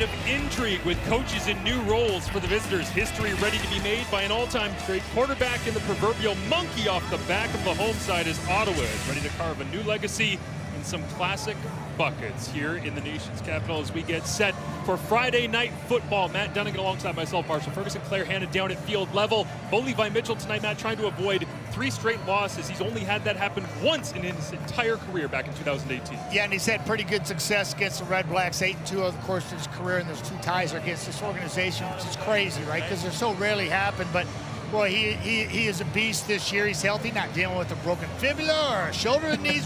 of intrigue with coaches in new roles for the visitors. History ready to be made by an all-time great quarterback, and the proverbial monkey off the back of the home side as Ottawa is ready to carve a new legacy in some classic buckets here in the nation's capital as we get set for Friday night football. Matt Dunnigan alongside myself, Marshall Ferguson, Claire Hannon down at field level. Bo Levi Mitchell tonight, Matt, trying to avoid 3 straight losses. He's only had that happen once in his entire career back in 2018. Yeah, and he's had pretty good success against the RedBlacks, 8-2 over the course of his career, and those 2 ties are against this organization, which is crazy, right? Because they so rarely happen. But boy, he is a beast this year. He's healthy, not dealing with a broken fibula or a shoulder and knee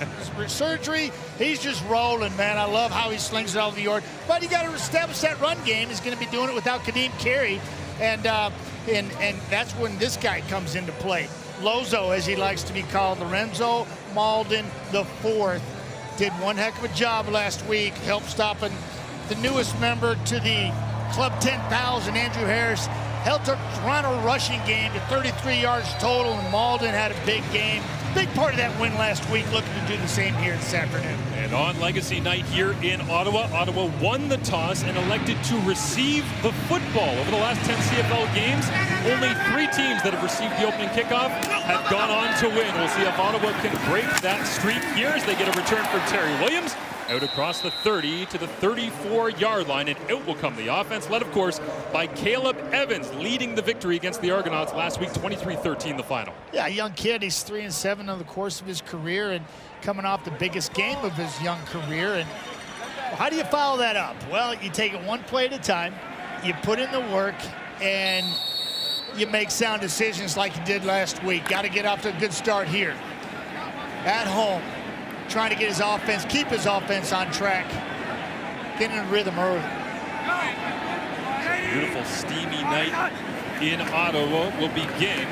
surgery. He's just rolling, man. I love how he slings it all over the yard. But you got to establish that run game. He's going to be doing it without Kadeem Carey, and that's when this guy comes into play. Lozo, as he likes to be called, Lorenzo Malden IV, did one heck of a job last week, helped stopping the newest member to the Club 10,000, Andrew Harris. Held the Toronto rushing game to 33 yards total, and Malden had a big game. Big part of that win last week, looking to do the same here this afternoon. And on Legacy Night here in Ottawa, Ottawa won the toss and elected to receive the football. Over the last 10 CFL games, only 3 teams that have received the opening kickoff have gone on to win. We'll see if Ottawa can break that streak here as they get a return from Terry Williams. Out across the 30 to the 34-yard line, and out will come the offense, led, of course, by Caleb Evans, leading the victory against the Argonauts last week, 23-13 the final. Yeah, a young kid. He's 3-7 over the course of his career and coming off the biggest game of his young career. And how do you follow that up? Well, you take it one play at a time, you put in the work, and you make sound decisions like you did last week. Got to get off to a good start here at home, trying to get his offense, keep his offense on track, getting in rhythm early. Beautiful steamy night in Ottawa will begin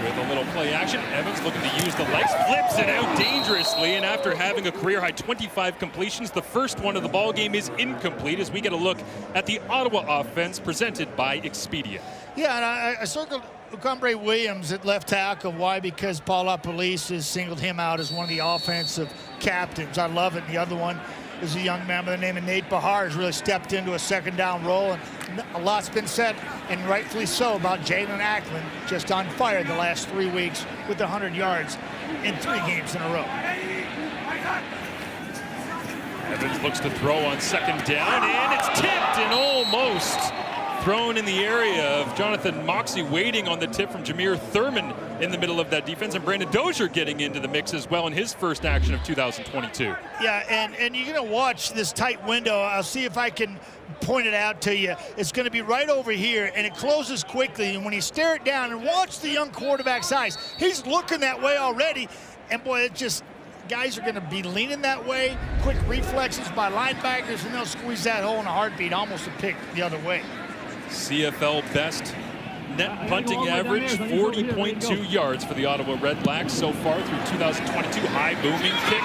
with a little play action. Evans looking to use the legs, flips it out dangerously, and after having a career-high 25 completions, the first one of the ball game is incomplete as we get a look at the Ottawa offense presented by Expedia. Yeah, and I circled Ucumbre Williams at left tackle. Why? Because Paul LaPolice has singled him out as one of the offensive captains. I love it. And the other one is a young man by the name of Nate Bahar, has really stepped into a second down role. And a lot's been said, and rightfully so, about Jalen Ackland, just on fire the last 3 weeks with 100 yards in 3 games in a row. Evans looks to throw on second down, and it's tipped and almost thrown in the area of Jonathan Moxey, waiting on the tip from Jameer Thurman in the middle of that defense, and Brandon Dozier getting into the mix as well in his first action of 2022. Yeah, and you're going to watch this tight window. I'll see if I can point it out to you. It's going to be right over here, and it closes quickly. And when you stare it down and watch the young quarterback's eyes, he's looking that way already. And boy, it just, guys are going to be leaning that way. Quick reflexes by linebackers, and they'll squeeze that hole in a heartbeat, almost a pick the other way. CFL best net punting average, 40.2 yards for the Ottawa RedBlacks so far through 2022. High booming kick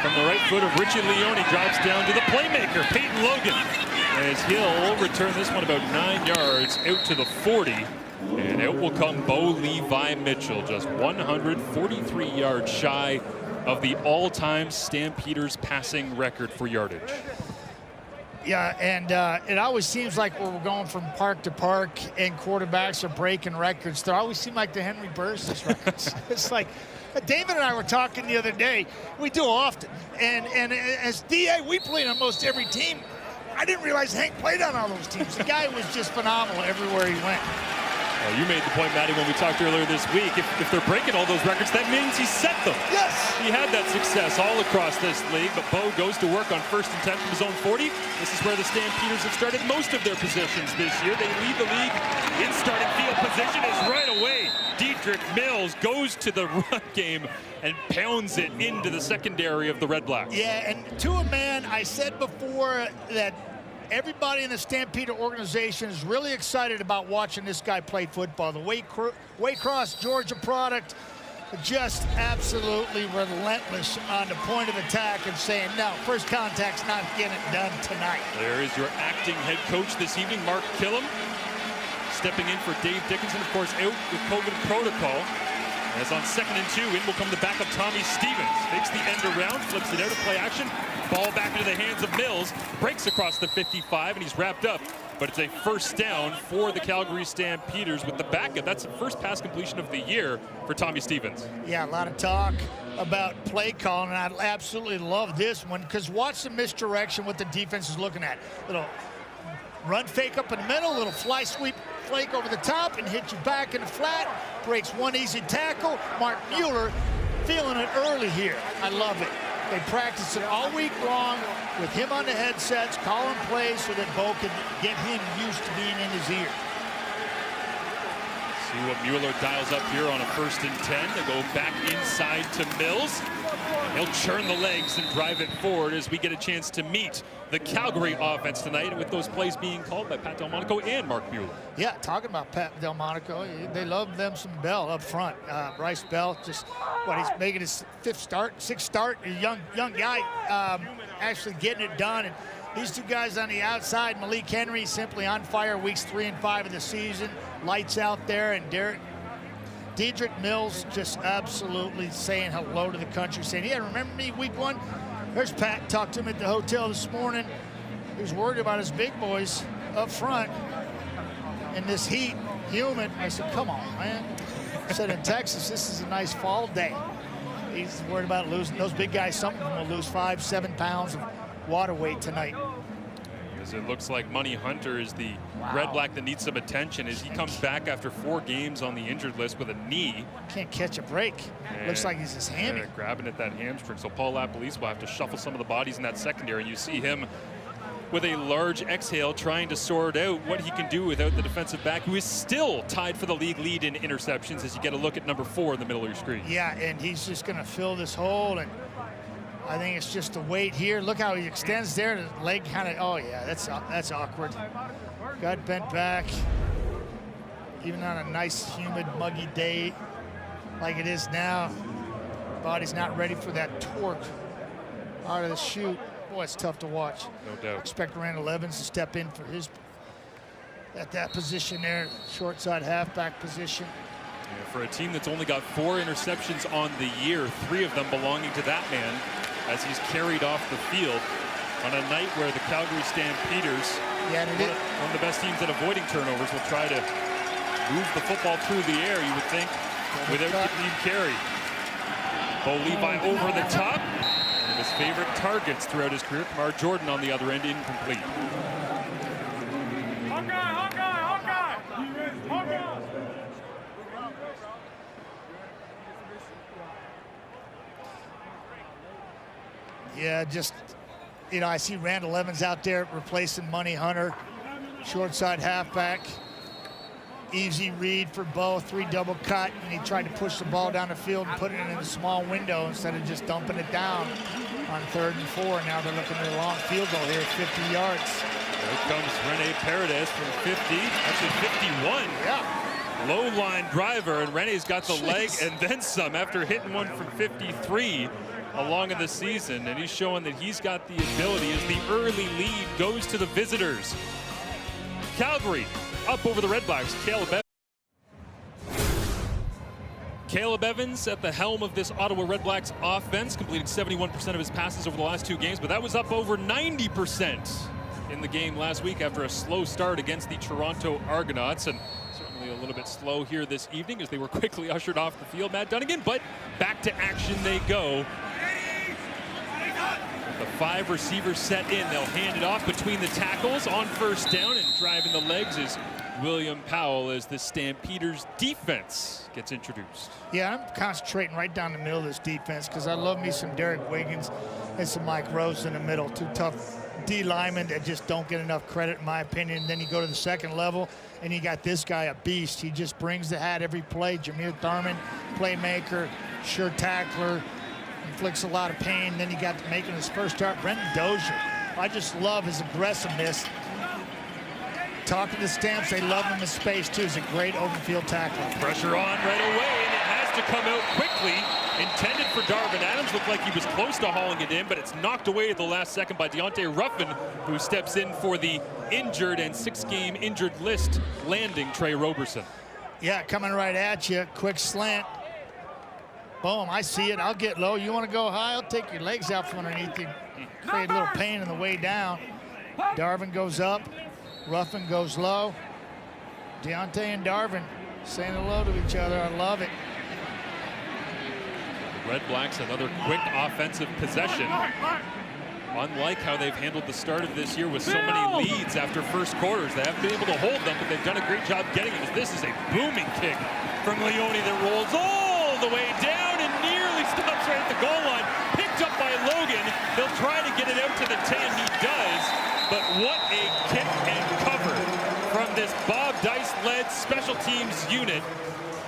from the right foot of Richie Leone, drops down to the playmaker, Peyton Logan, as he'll return this one about 9 yards out to the 40. And out will come Bo Levi Mitchell, just 143 yards shy of the all-time Stampeders passing record for yardage. Yeah, and it always seems like we're going from park to park and quarterbacks are breaking records. They always seem like the Henry Burris records. It's like, David and I were talking the other day. We do often. And as DA, we played on most every team. I didn't realize Hank played on all those teams. The guy was just phenomenal everywhere he went. Well, you made the point, Matty, when we talked earlier this week. If they're breaking all those records, that means he set them. Yes. He had that success all across this league, but Bo goes to work on 1st and 10 from his own 40. This is where the Stampeders have started most of their positions this year. They lead the league in starting field position as right away Dietrich Mills goes to the run game and pounds it into the secondary of the RedBlacks. Yeah, and to a man, I said before that everybody in the Stampeder organization is really excited about watching this guy play football. The Waycross, Georgia product, just absolutely relentless on the point of attack and saying, no, first contact's not getting it done tonight. There is your acting head coach this evening, Mark Killam, stepping in for Dave Dickinson, of course, out with COVID protocol. As on 2nd and 2, in will come the backup Tommy Stevens. Fakes the end around, flips it out of play action. Ball back into the hands of Mills. Breaks across the 55, and he's wrapped up. But it's a first down for the Calgary Stampeders with the backup. That's the first pass completion of the year for Tommy Stevens. Yeah, a lot of talk about play calling, and I absolutely love this one because watch the misdirection what the defense is looking at. Little run fake up in the middle, little fly sweep flake over the top and hit you back in the flat. Breaks one easy tackle. Mark Mueller feeling it early here. I love it. They practice it all week long with him on the headsets, calling plays so that Bo can get him used to being in his ear. See what Mueller dials up here on a 1st and 10. They go back inside to Mills. He'll churn the legs and drive it forward as we get a chance to meet the Calgary offense tonight, and with those plays being called by Pat Delmonico and Mark Mueller. Yeah, talking about Pat Delmonico, they love them some Bell up front. Bryce Bell, just what he's making his 6th start. A young guy, actually getting it done. And these two guys on the outside, Malik Henry simply on fire weeks 3 and 5 of the season. Lights out there, and Dedrick Mills just absolutely saying hello to the country, saying, yeah, remember me week 1? There's Pat, talked to him at the hotel this morning. He was worried about his big boys up front in this heat, humid. I said, come on, man. I said, in Texas, this is a nice fall day. He's worried about losing. Those big guys, some of them will lose 5-7 pounds of water weight tonight. As it looks like Money Hunter is the Red Black that needs some attention as he comes back after 4 games on the injured list with a knee. Can't catch a break. Looks like he's his hammy. Grabbing at that hamstring. So Paul LaPolice will have to shuffle some of the bodies in that secondary. And you see him with a large exhale trying to sort out what he can do without the defensive back, who is still tied for the league lead in interceptions as you get a look at number 4 in the middle of your screen. Yeah, and he's just going to fill this hole, and I think it's just the weight here. Look how he extends there. The leg kind of, oh yeah, that's awkward. Got bent back. Even on a nice, humid, muggy day like it is now, body's not ready for that torque out of the chute. Boy, it's tough to watch. No doubt. Expect Randall Evans to step in for his, at that position there, short side halfback position. Yeah, for a team that's only got 4 interceptions on the year, 3 of them belonging to that man, as he's carried off the field on a night where the Calgary Stampeders, one of the best teams at avoiding turnovers, will try to move the football through the air, you would think, without getting carried. Bo Levi over the top. One of his favorite targets throughout his career. Kamar Jordan on the other end, incomplete. Yeah, just, you know, I see Randall Evans out there replacing Money Hunter, short side halfback. Easy read for Bo, 3 double cut, and he tried to push the ball down the field and put it in a small window instead of just dumping it down on 3rd and 4. Now they're looking at a long field goal here, 50 yards. Here comes Rene Paredes from 50, actually 51. Yeah. Low line driver, and Rene's got the leg and then some after hitting one from 53 along in the season, and he's showing that he's got the ability as the early lead goes to the visitors. Calgary up over the RedBlacks. Caleb Evans at the helm of this Ottawa RedBlacks offense, completing 71% of his passes over the last 2 games, but that was up over 90% in the game last week after a slow start against the Toronto Argonauts, and certainly a little bit slow here this evening as they were quickly ushered off the field, Matt Dunnigan, but back to action they go. The 5 receivers set in. They'll hand it off between the tackles on 1st down, and driving the legs is William Powell as the Stampeders defense gets introduced. Yeah, I'm concentrating right down the middle of this defense because I love me some Derek Wiggins and some Mike Rose in the middle. 2 tough D linemen that just don't get enough credit, in my opinion. Then you go to the 2nd level, and you got this guy, a beast. He just brings the hat every play. Jameer Thurman, playmaker, sure tackler, inflicts a lot of pain. Then you got making his first start, Brendan Dozier. I just love his aggressiveness. Talking to Stamps, they love him in space too. He's a great open field tackler. Pressure on right away, and it has to come out quickly. Intended for Darvin Adams, looked like he was close to hauling it in, but it's knocked away at the last second by Deontay Ruffin, who steps in for the injured and 6-game injured list landing Trey Roberson. Yeah, coming right at you, quick slant. Boom, I see it. I'll get low. You want to go high? I'll take your legs out from underneath you. Create a little pain on the way down. Darvin goes up. Ruffin goes low. Deontay and Darvin saying hello to each other. I love it. The RedBlacks, another quick offensive possession. Unlike how they've handled the start of this year with so many leads after first quarters. They haven't been able to hold them, but they've done a great job getting it. This is a booming kick from Leone that rolls all the way down and nearly stops right at the goal line. Picked up by Logan. They'll try to get it out to the 10. He does. But what a kick and cover from this Bob Dice-led special teams unit.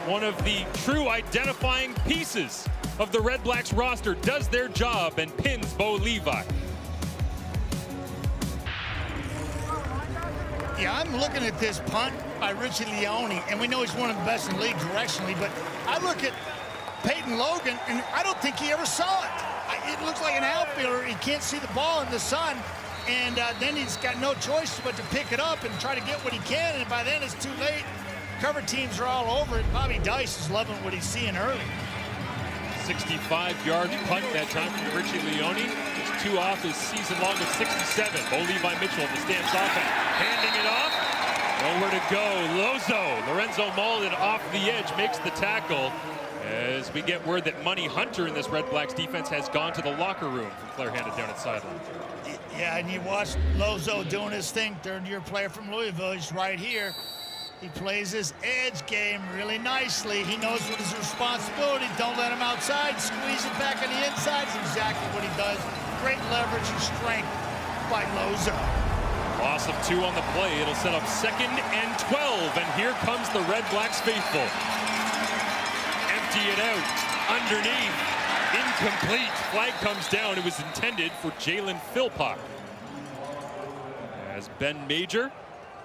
One of the true identifying pieces of the RedBlacks roster does their job and pins Bo Levi. Yeah, I'm looking at this punt by Richie Leone, and we know he's one of the best in the league directionally, but I look at Peyton Logan, and I don't think he ever saw it. It looks like an outfielder. He can't see the ball in the sun, and then he's got no choice but to pick it up and try to get what he can, and by then it's too late. Cover teams are all over it. Bobby Dice is loving what he's seeing early. 65-yard punt that time from Richie Leone. Just 2 off his season long of 67. Bo Levi Mitchell in the stance offense. Handing it off. Nowhere to go. Lozo. Lorenzo Malden off the edge makes the tackle. As we get word that Money Hunter in this RedBlacks defense has gone to the locker room from Claire handed down at sideline. Yeah, and you watch Lozo doing his thing. Third-year player from Louisville. He's right here. He plays his edge game really nicely. He knows what his responsibility. Don't let him outside. Squeeze it back on the inside. Is exactly what he does. Great leverage and strength by Lozo. Loss of 2 on the play. It'll set up 2nd and 12. And here comes the RedBlacks faithful. Empty it out. Underneath. Incomplete. Flag comes down. It was intended for Jalen Philpott. As Ben Major,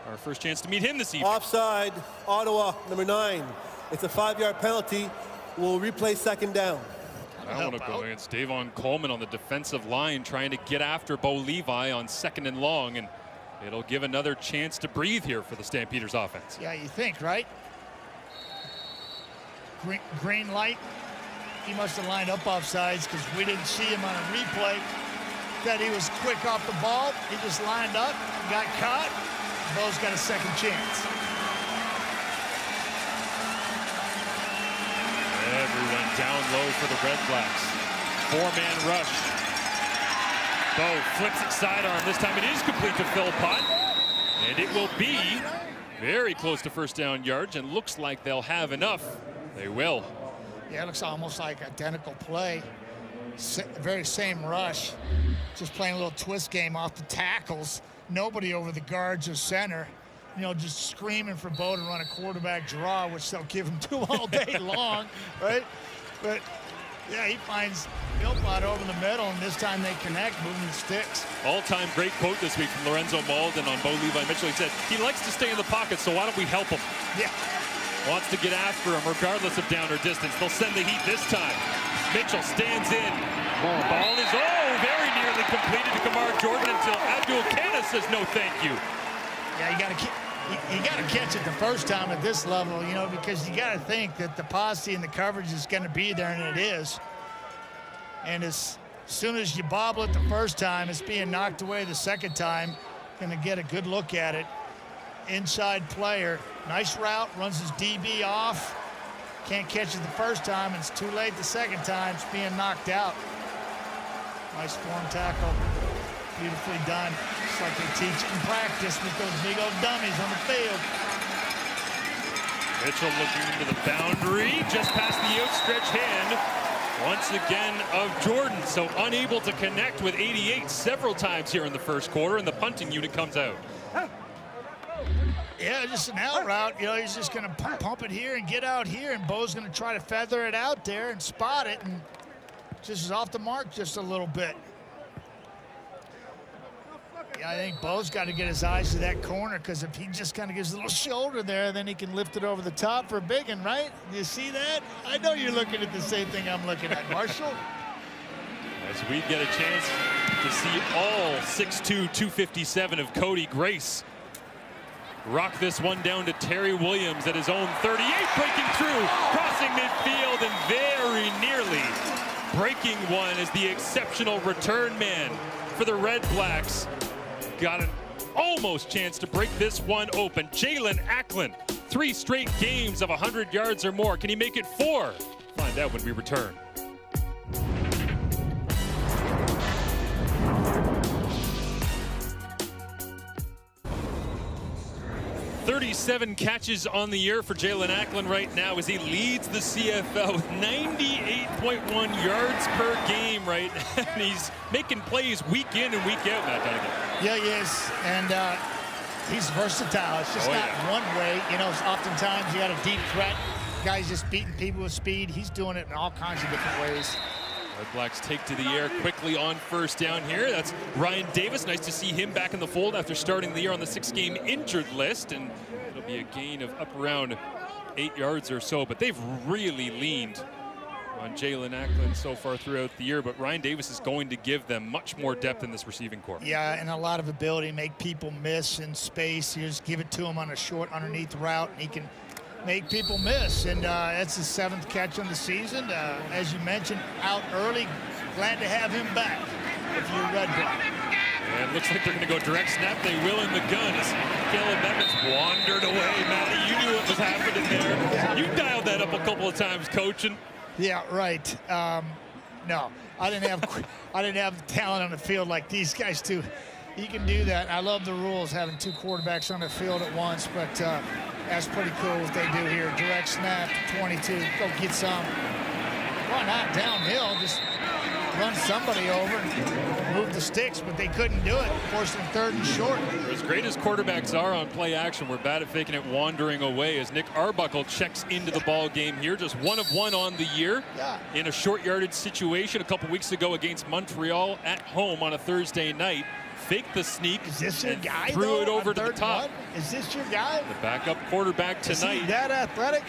our first chance to meet him this evening. Offside, Ottawa, number 9. It's a 5-yard penalty. We'll replay 2nd down. I want to go against Davon Coleman on the defensive line, trying to get after Bo Levi on 2nd and long, and it'll give another chance to breathe here for the Stampeders offense. Yeah, you think, right? Green light. He must have lined up offsides because we didn't see him on a replay that he was quick off the ball. He just lined up, got caught. Bo's got a 2nd chance. Everyone down low for the RedBlacks. 4-man rush. Bo flips it sidearm. This time it is complete to Philpott. And it will be very close to first down yards, and looks like they'll have enough. They will. Yeah, it looks almost like identical play. Very same rush. Just playing a little twist game off the tackles. Nobody over the guards or center, you know, just screaming for Bo to run a quarterback draw, which they'll give him to all day long, right? But yeah, he finds Philpott over the middle, and this time they connect, moving the sticks. All-time great quote this week from Lorenzo Malden on Bo Levi Mitchell. He said, he likes to stay in the pocket, so why don't we help him? Yeah. Wants to get after him regardless of down or distance. They'll send the heat this time. Mitchell stands in. Ball is, very nearly completed to Kamar Jordan until Abdul Kana says no thank you. Yeah, you got to catch it the first time at this level, you know, because you got to think that the posse and the coverage is going to be there, and it is. And as soon as you bobble it the first time, it's being knocked away the second time. Going to get a good look at it. Inside player, nice route, runs his DB off. Can't catch it the first time. It's too late the second time. It's being knocked out. Nice form tackle. Beautifully done. Just like they teach in practice with those big old dummies on the field. Mitchell looking into the boundary, just past the outstretched hand. Once again of Jordan, so unable to connect with 88 several times here in the first quarter, and the punting unit comes out. Yeah, just an out route. You know, he's just going to pump it here and get out here, and Bo's going to try to feather it out there and spot it, and just is off the mark just a little bit. Yeah, I think Bo's got to get his eyes to that corner, because if he just kind of gives a little shoulder there, then he can lift it over the top for a big one, right? You see that? I know you're looking at the same thing I'm looking at, Marshall. As we get a chance to see all 6'2", 257 of Cody Grace rock this one down to Terry Williams at his own 38, breaking through, crossing midfield, and very nearly breaking one as the exceptional return man for the Red Blacks got an almost chance to break this one open. Jalen Acklin, 3 straight games of 100 yards or more. Can he make it 4? Find out when we return. 37 catches on the year for Jalen Acklin right now as he leads the CFL with 98.1 yards per game right now. And he's making plays week in and week out, Matt Dunnigan. Yeah, he is. And he's versatile. It's just not one way. You know, oftentimes you got a deep threat. Guys just beating people with speed. He's doing it in all kinds of different ways. Red Blacks take to the air quickly on first down here. That's Ryan Davis. Nice to see him back in the fold after starting the year on the 6-game injured list. And it'll be a gain of up around 8 yards or so. But they've really leaned on Jalen Acklin so far throughout the year. But Ryan Davis is going to give them much more depth in this receiving corps. Yeah, and a lot of ability to make people miss in space. You just give it to him on a short underneath route, and he can make people miss. And that's his 7th catch on the season. As you mentioned, out early. Glad to have him back if you're Red Black. And it looks like they're going to go direct snap. They will in the gun as Caleb Evans wandered away. Matty, you knew what was happening there. Yeah. You dialed that up a couple of times, coaching. Yeah, right. No, I didn't have the talent on the field like these guys do. He can do that. I love the rules, having 2 quarterbacks on the field at once, but that's pretty cool what they do here. Direct snap, 22, go get some. Why not downhill? Just run somebody over and move the sticks, but they couldn't do it. Forced them 3rd and short. As great as quarterbacks are on play action, we're bad at faking it wandering away as Nick Arbuckle checks into the ball game here. Just 1 of 1 on the year in a short yardage situation a couple weeks ago against Montreal at home on a Thursday night. Faked the sneak. Is this your guy, threw it over to the top. Is this your guy? The backup quarterback tonight. Is he that athletic?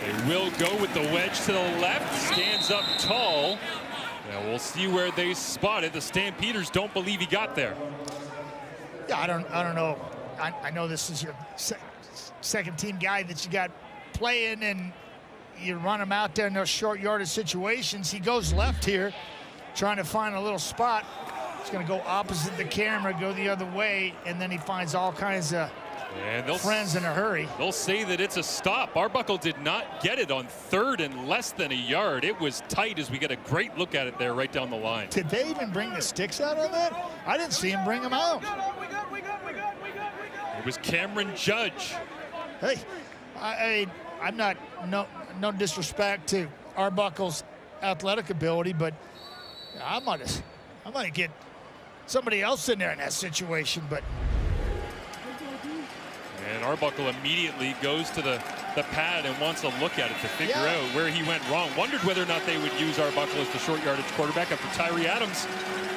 They will go with the wedge to the left. Stands up tall. Now we'll see where they spot it. The Stampeders don't believe he got there. Yeah, I don't know. I know this is your second team guy that you got playing, and you run him out there in those short yardage situations. He goes left here, trying to find a little spot. He's going to go opposite the camera, go the other way, and then he finds all kinds of friends in a hurry. They'll say that it's a stop. Arbuckle did not get it on 3rd and less than a yard. It was tight as we get a great look at it there right down the line. Did they even bring the sticks out on that? I didn't see him bring them out. It was Cameron Judge. Hey, I'm not, no disrespect to Arbuckle's athletic ability, but I might get somebody else in there in that situation, but. And Arbuckle immediately goes to the pad and wants to look at it to figure out where he went wrong. Wondered whether or not they would use Arbuckle as the short yardage quarterback after Tyree Adams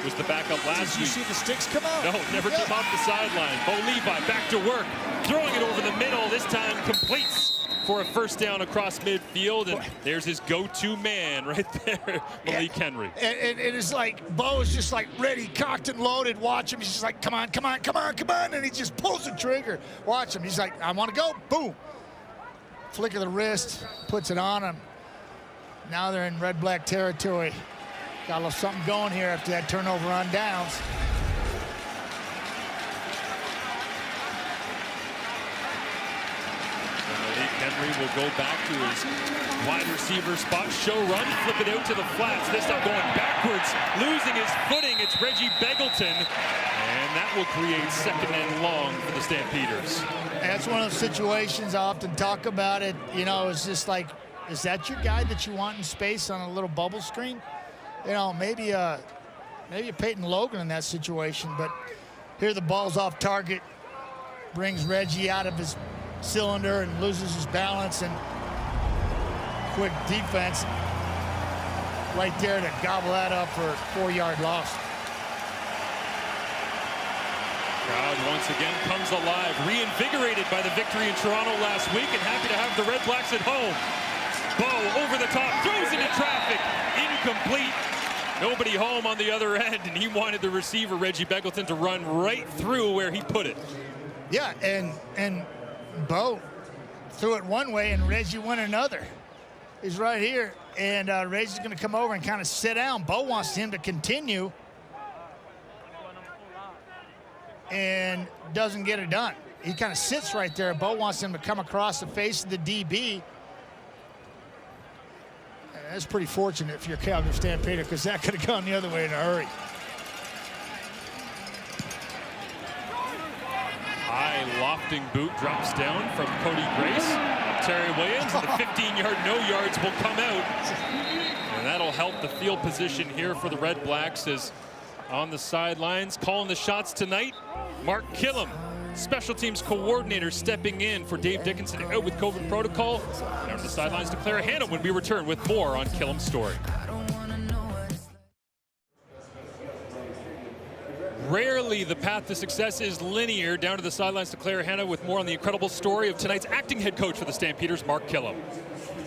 was the backup last week. Did you see the sticks come out? No, never came off the sideline. Bo Levi back to work, throwing it over the middle. This time completes for a first down across midfield, and there's his go-to man right there, Malik Henry. And it is like Bo's just like ready, cocked and loaded. Watch him. He's just like, come on, come on, come on, come on, and he just pulls the trigger. Watch him. He's like, I want to go. Boom. Flick of the wrist, puts it on him. Now they're in Red Black territory. Got a little something going here after that turnover on downs. Henry will go back to his wide receiver spot, show run, flip it out to the flats. This time going backwards, losing his footing. It's Reggie Beggleton, and that will create 2nd and long for the Stampeders. That's one of those situations I often talk about it. You know, it's just like, is that your guy that you want in space on a little bubble screen? You know, maybe a Peyton Logan in that situation, but here the ball's off target, brings Reggie out of his cylinder and loses his balance, and quick defense right there to gobble that up for a 4-yard loss. Crowd once again comes alive, reinvigorated by the victory in Toronto last week, and happy to have the Red Blacks at home. Bo over the top, throws into traffic, incomplete. Nobody home on the other end, and he wanted the receiver, Reggie Beggleton, to run right through where he put it. Yeah, and Bo threw it one way and Reggie went another. He's right here, and Reggie's going to come over and kind of sit down. Bo wants him to continue and doesn't get it done. He kind of sits right there. Bo wants him to come across the face of the DB. That's pretty fortunate if you're a Calgary Stampeder, because that could have gone the other way in a hurry. High lofting boot drops down from Cody Grace. Terry Williams, and the 15-yard no yards will come out. And that'll help the field position here for the Red Blacks, as on the sidelines calling the shots tonight, Mark Killam, special teams coordinator, stepping in for Dave Dickinson out with COVID protocol. Down to the sidelines to Claire Hannah when we return with more on Killam's story. Rarely the path to success is linear. Down to the sidelines to Claire Hannah with more on the incredible story of tonight's acting head coach for the Stampeders, Mark Killam.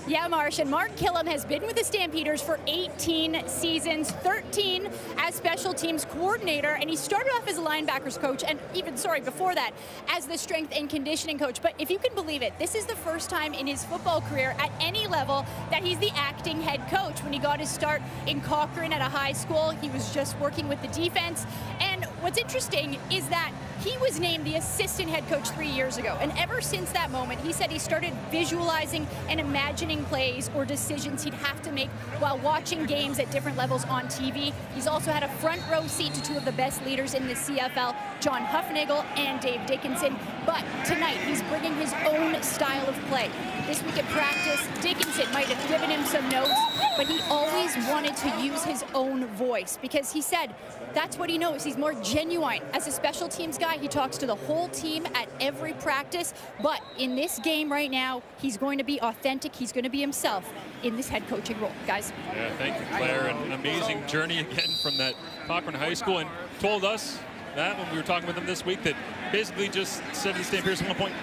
Yeah, Marsh, and Mark Killam has been with the Stampeders for 18 seasons, 13 as special teams coordinator, and he started off as a linebackers coach, and even, before that, as the strength and conditioning coach. But if you can believe it, this is the first time in his football career at any level that he's the acting head coach. When he got his start in Cochrane at a high school, he was just working with the defense. And what's interesting is that he was named the assistant head coach 3 years ago, and ever since that moment, he said he started visualizing and imagining plays or decisions he'd have to make while watching games at different levels on TV. He's also had a front row seat to two of the best leaders in the CFL, John Huffnagel and Dave Dickinson. But tonight, he's bringing his own style of play. This week at practice, Dickinson might have given him some notes, but he always wanted to use his own voice, because he said that's what he knows. He's more genuine. As a special teams guy, he talks to the whole team at every practice, but in this game right now, he's going to be authentic. He's going to be himself in this head coaching role, guys. Yeah, thank you, Claire. An amazing journey again from that Cochrane High School, and told us that when we were talking with him this week, that basically just said to the Stampeders at one point,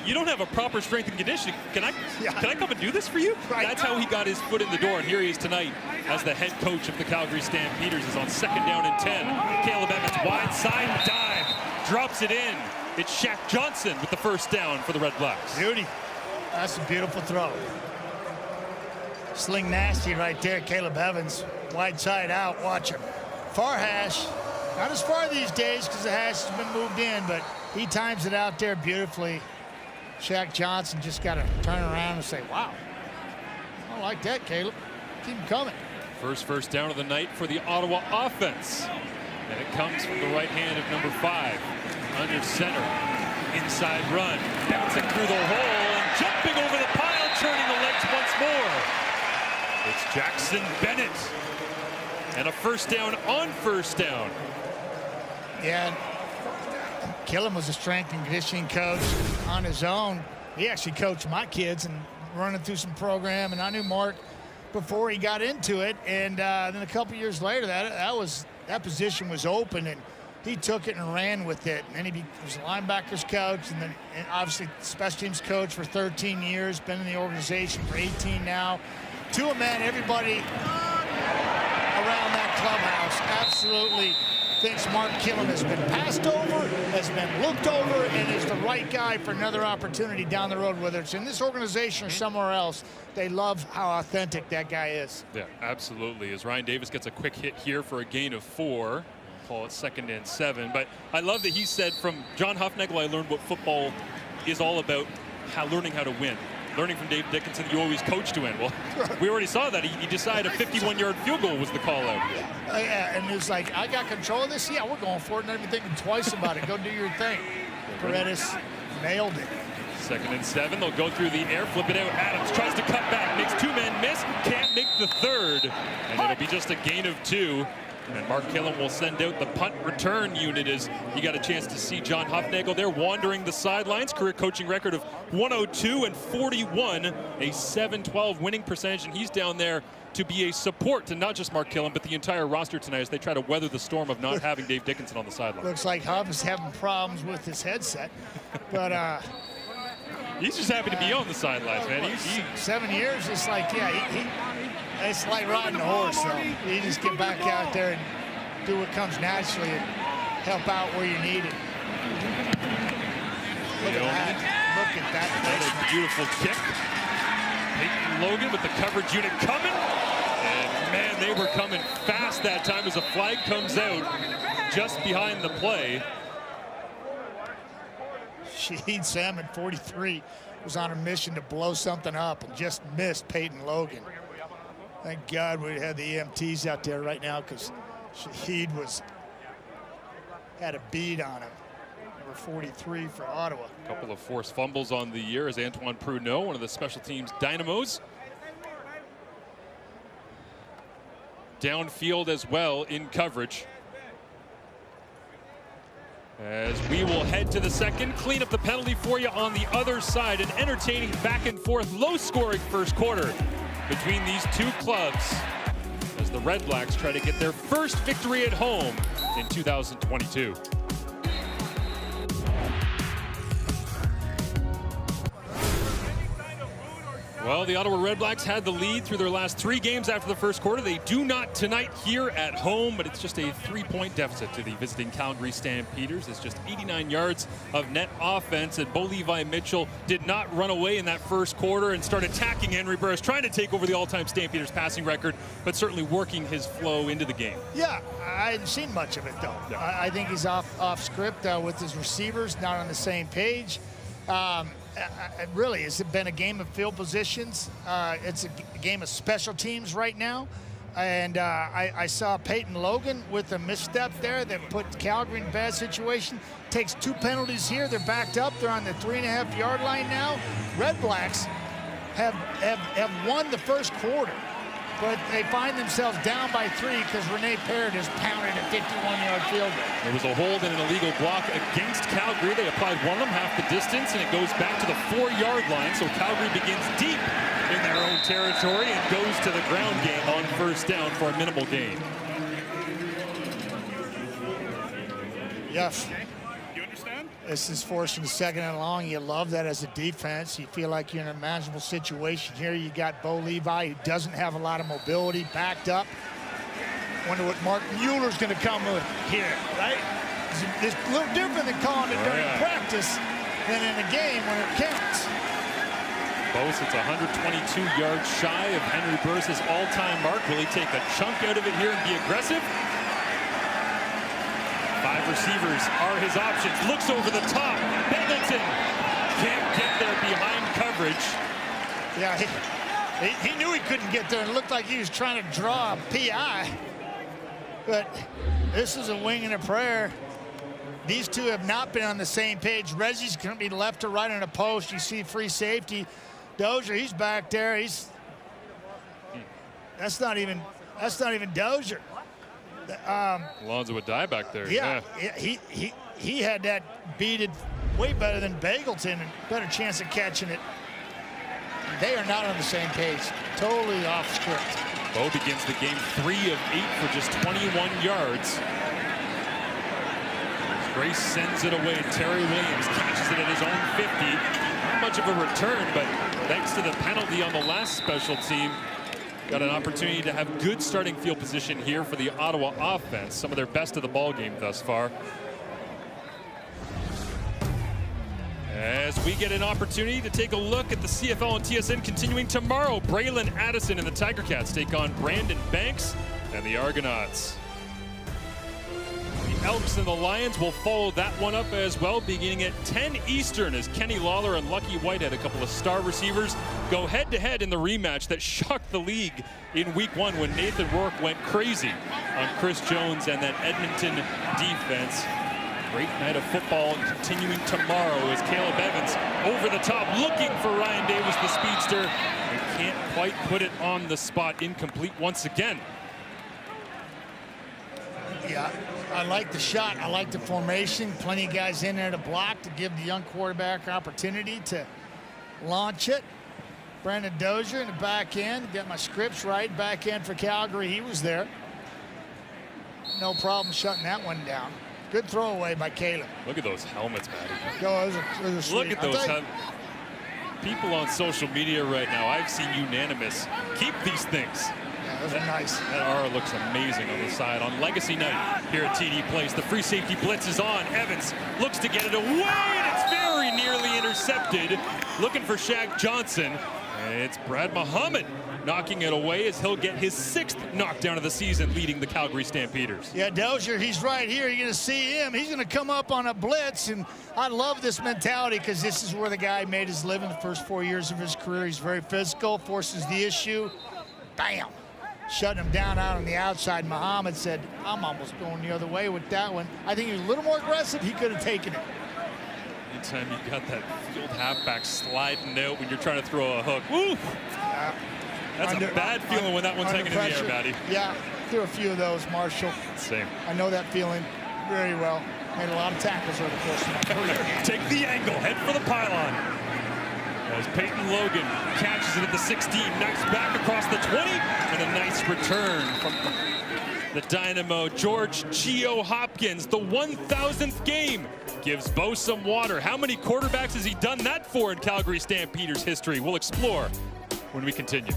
you don't have a proper strength and conditioning. Can I come and do this for you? Right. That's how he got his foot in the door, and here he is tonight as the head coach of the Calgary Stampeders. Is on 2nd down and 10. Caleb Evans, wide side dive, drops it in. It's Shaq Johnson with the first down for the Red Blacks. Beauty. That's a beautiful throw. Sling nasty right there, Caleb Evans. Wide side out, watch him. Far hash. Not as far these days because the hash has been moved in, but he times it out there beautifully. Shaq Johnson just got to turn around and say, wow, I like that, Caleb. Keep him coming. First down of the night for the Ottawa offense. And it comes from the right hand of number 5. Under center. Inside run. Bouncing through the hole and jumping over the pile, turning the legs once more. It's Jackson Bennett. And a first down on first down. Yeah, Killam was a strength and conditioning coach on his own. He actually coached my kids and running through some program, and I knew Mark before he got into it. And then a couple years later, that position was open, and he took it and ran with it. And then he was a linebackers coach, and then obviously special teams coach for 13 years, been in the organization for 18 now. To a man, everybody around that clubhouse absolutely thinks Mark Killam has been passed over, has been looked over, and is the right guy for another opportunity down the road, whether it's in this organization or somewhere else. They love how authentic that guy is. Yeah, absolutely. As Ryan Davis gets a quick hit here for a gain of 4. Call it 2nd and 7. But I love that he said, from John Huffnagel, I learned what football is all about, learning how to win. Learning from Dave Dickinson, you always coach to win. Well, we already saw that. He decided a 51-yard field goal was the call out. Yeah, and it was like, I got control of this? Yeah, we're going for it, and everything twice about it. Go do your thing. Paredes nailed it. 2nd and 7. They'll go through the air, flip it out. Adams tries to cut back, makes 2 men miss, can't make the 3rd. And it'll be just a gain of 2. And Mark Killam will send out the punt return unit as you got a chance to see John Huffnagel there wandering the sidelines. Career coaching record of 102 and 41, a 7-12 winning percentage. And he's down there to be a support to not just Mark Killam, but the entire roster tonight as they try to weather the storm of not having Dave Dickinson on the sideline. Looks like Huff is having problems with his headset. But he's just happy to be on the sidelines, man. 7 years, it's like, it's like riding a horse, so you just get back out there and do what comes naturally and help out where you need it. Look at that. Another beautiful kick. Peyton Logan with the coverage unit coming. And man, they were coming fast that time as a flag comes out just behind the play. Shahid Salmon, 43, was on a mission to blow something up and just missed Peyton Logan. Thank God we had the EMTs out there right now, because Shahid had a bead on him. Number 43 for Ottawa. A couple of forced fumbles on the year as Antoine Pruneau, one of the special teams dynamos. Downfield as well in coverage. As we will head to the second, clean up the penalty for you on the other side. An entertaining back and forth, low-scoring first quarter between these two clubs as the Red Blacks try to get their first victory at home in 2022. Well, the Ottawa RedBlacks had the lead through their last 3 games after the first quarter. They do not tonight here at home, but it's just a 3-point deficit to the visiting Calgary Stampeders. It's just 89 yards of net offense, and Bo Levi Mitchell did not run away in that first quarter and start attacking Henry Burris, trying to take over the all-time Stampeders passing record, but certainly working his flow into the game. Yeah, I hadn't seen much of it, though. No. I think he's off script with his receivers, not on the same page. Really, it's been a game of field positions. It's a game of special teams right now. And I saw Peyton Logan with a misstep there that put Calgary in a bad situation. Takes 2 penalties here. They're backed up. They're on the 3.5-yard line now. Red Blacks have won the first quarter, but they find themselves down by 3 because Rene Parrott has pounded a 51-yard field goal. There was a hold and an illegal block against Calgary. They applied one of them half the distance, and it goes back to the 4-yard line. So Calgary begins deep in their own territory and goes to the ground game on first down for a minimal gain. Yes. This is forcing the second and long. You love that as a defense. You feel like you're in a manageable situation here. You got Bo Levi, who doesn't have a lot of mobility, backed up. Wonder what Mark Mueller's going to come with here, right? It's a little different than calling it during practice than in a game when it counts. Bo sits 122 yards shy of Henry Burris' all-time mark. Will he take a chunk out of it here and be aggressive? 5 receivers are his options. Looks over the top. Pendleton can't get there behind coverage. Yeah, he knew he couldn't get there. It looked like he was trying to draw a PI. But this is a wing and a prayer. These two have not been on the same page. Reggie's going to be left to right on a post. You see free safety. Dozier, he's back there. That's not even Dozier. Alonzo would die back there. Yeah. He had that beaded way better than Bagleton and better chance of catching it. They are not on the same page. Totally off script. Bo begins the game 3 of 8 for just 21 yards. Grace sends it away. Terry Williams catches it at his own 50. Not much of a return, but thanks to the penalty on the last special team, got an opportunity to have good starting field position here for the Ottawa offense. Some of their best of the ball game thus far. As we get an opportunity to take a look at the CFL and TSN continuing tomorrow. Braylon Addison and the Tiger Cats take on Brandon Banks and the Argonauts. The Elks and the Lions will follow that one up as well, beginning at 10 Eastern as Kenny Lawler and Lucky Whitehead, a couple of star receivers, go head-to-head in the rematch that shocked the league in Week 1 when Nathan Rourke went crazy on Chris Jones and that Edmonton defense. Great night of football continuing tomorrow as Caleb Evans over the top looking for Ryan Davis, the speedster, and can't quite put it on the spot. Incomplete once again. Yeah, I like the shot. I like the formation. Plenty of guys in there to block to give the young quarterback opportunity to launch it. Brandon Dozier in the back end. Got my scripts right. Back end for Calgary. He was there. No problem shutting that one down. Good throwaway by Caleb. Look at those helmets, Matty. Those are Look at those helmets. People on social media right now, I've seen unanimous. Keep these things. Yeah, those are nice. That R looks amazing on the side. On Legacy Night here at TD Place, the free safety blitz is on. Evans looks to get it away, and it's very nearly intercepted. intercepted. Looking for Shaq Johnson. And it's Brad Muhammad knocking it away as he'll get his 6th knockdown of the season, leading the Calgary Stampeders. Yeah, Dozier, he's right here. You're going to see him. He's going to come up on a blitz, and I love this mentality because this is where the guy made his living the first 4 years of his career. He's very physical, forces the issue. Bam! Shutting him down out on the outside. Muhammad said, I'm almost going the other way with that one. I think he was a little more aggressive. He could have taken it. Anytime you got that field halfback sliding out when you're trying to throw a hook. Woo! That's a bad feeling when that one's hanging in the air, Matty. Yeah, threw a few of those, Marshall. Same. I know that feeling very well. Made a lot of tackles over the course of my career. Take the angle, head for the pylon. As Peyton Logan catches it at the 16, knocks back across the 20, and a nice return from the Dynamo, George Geo Hopkins. The 1,000th game gives Bo some water. How many quarterbacks has he done that for in Calgary Stampeders history? We'll explore when we continue.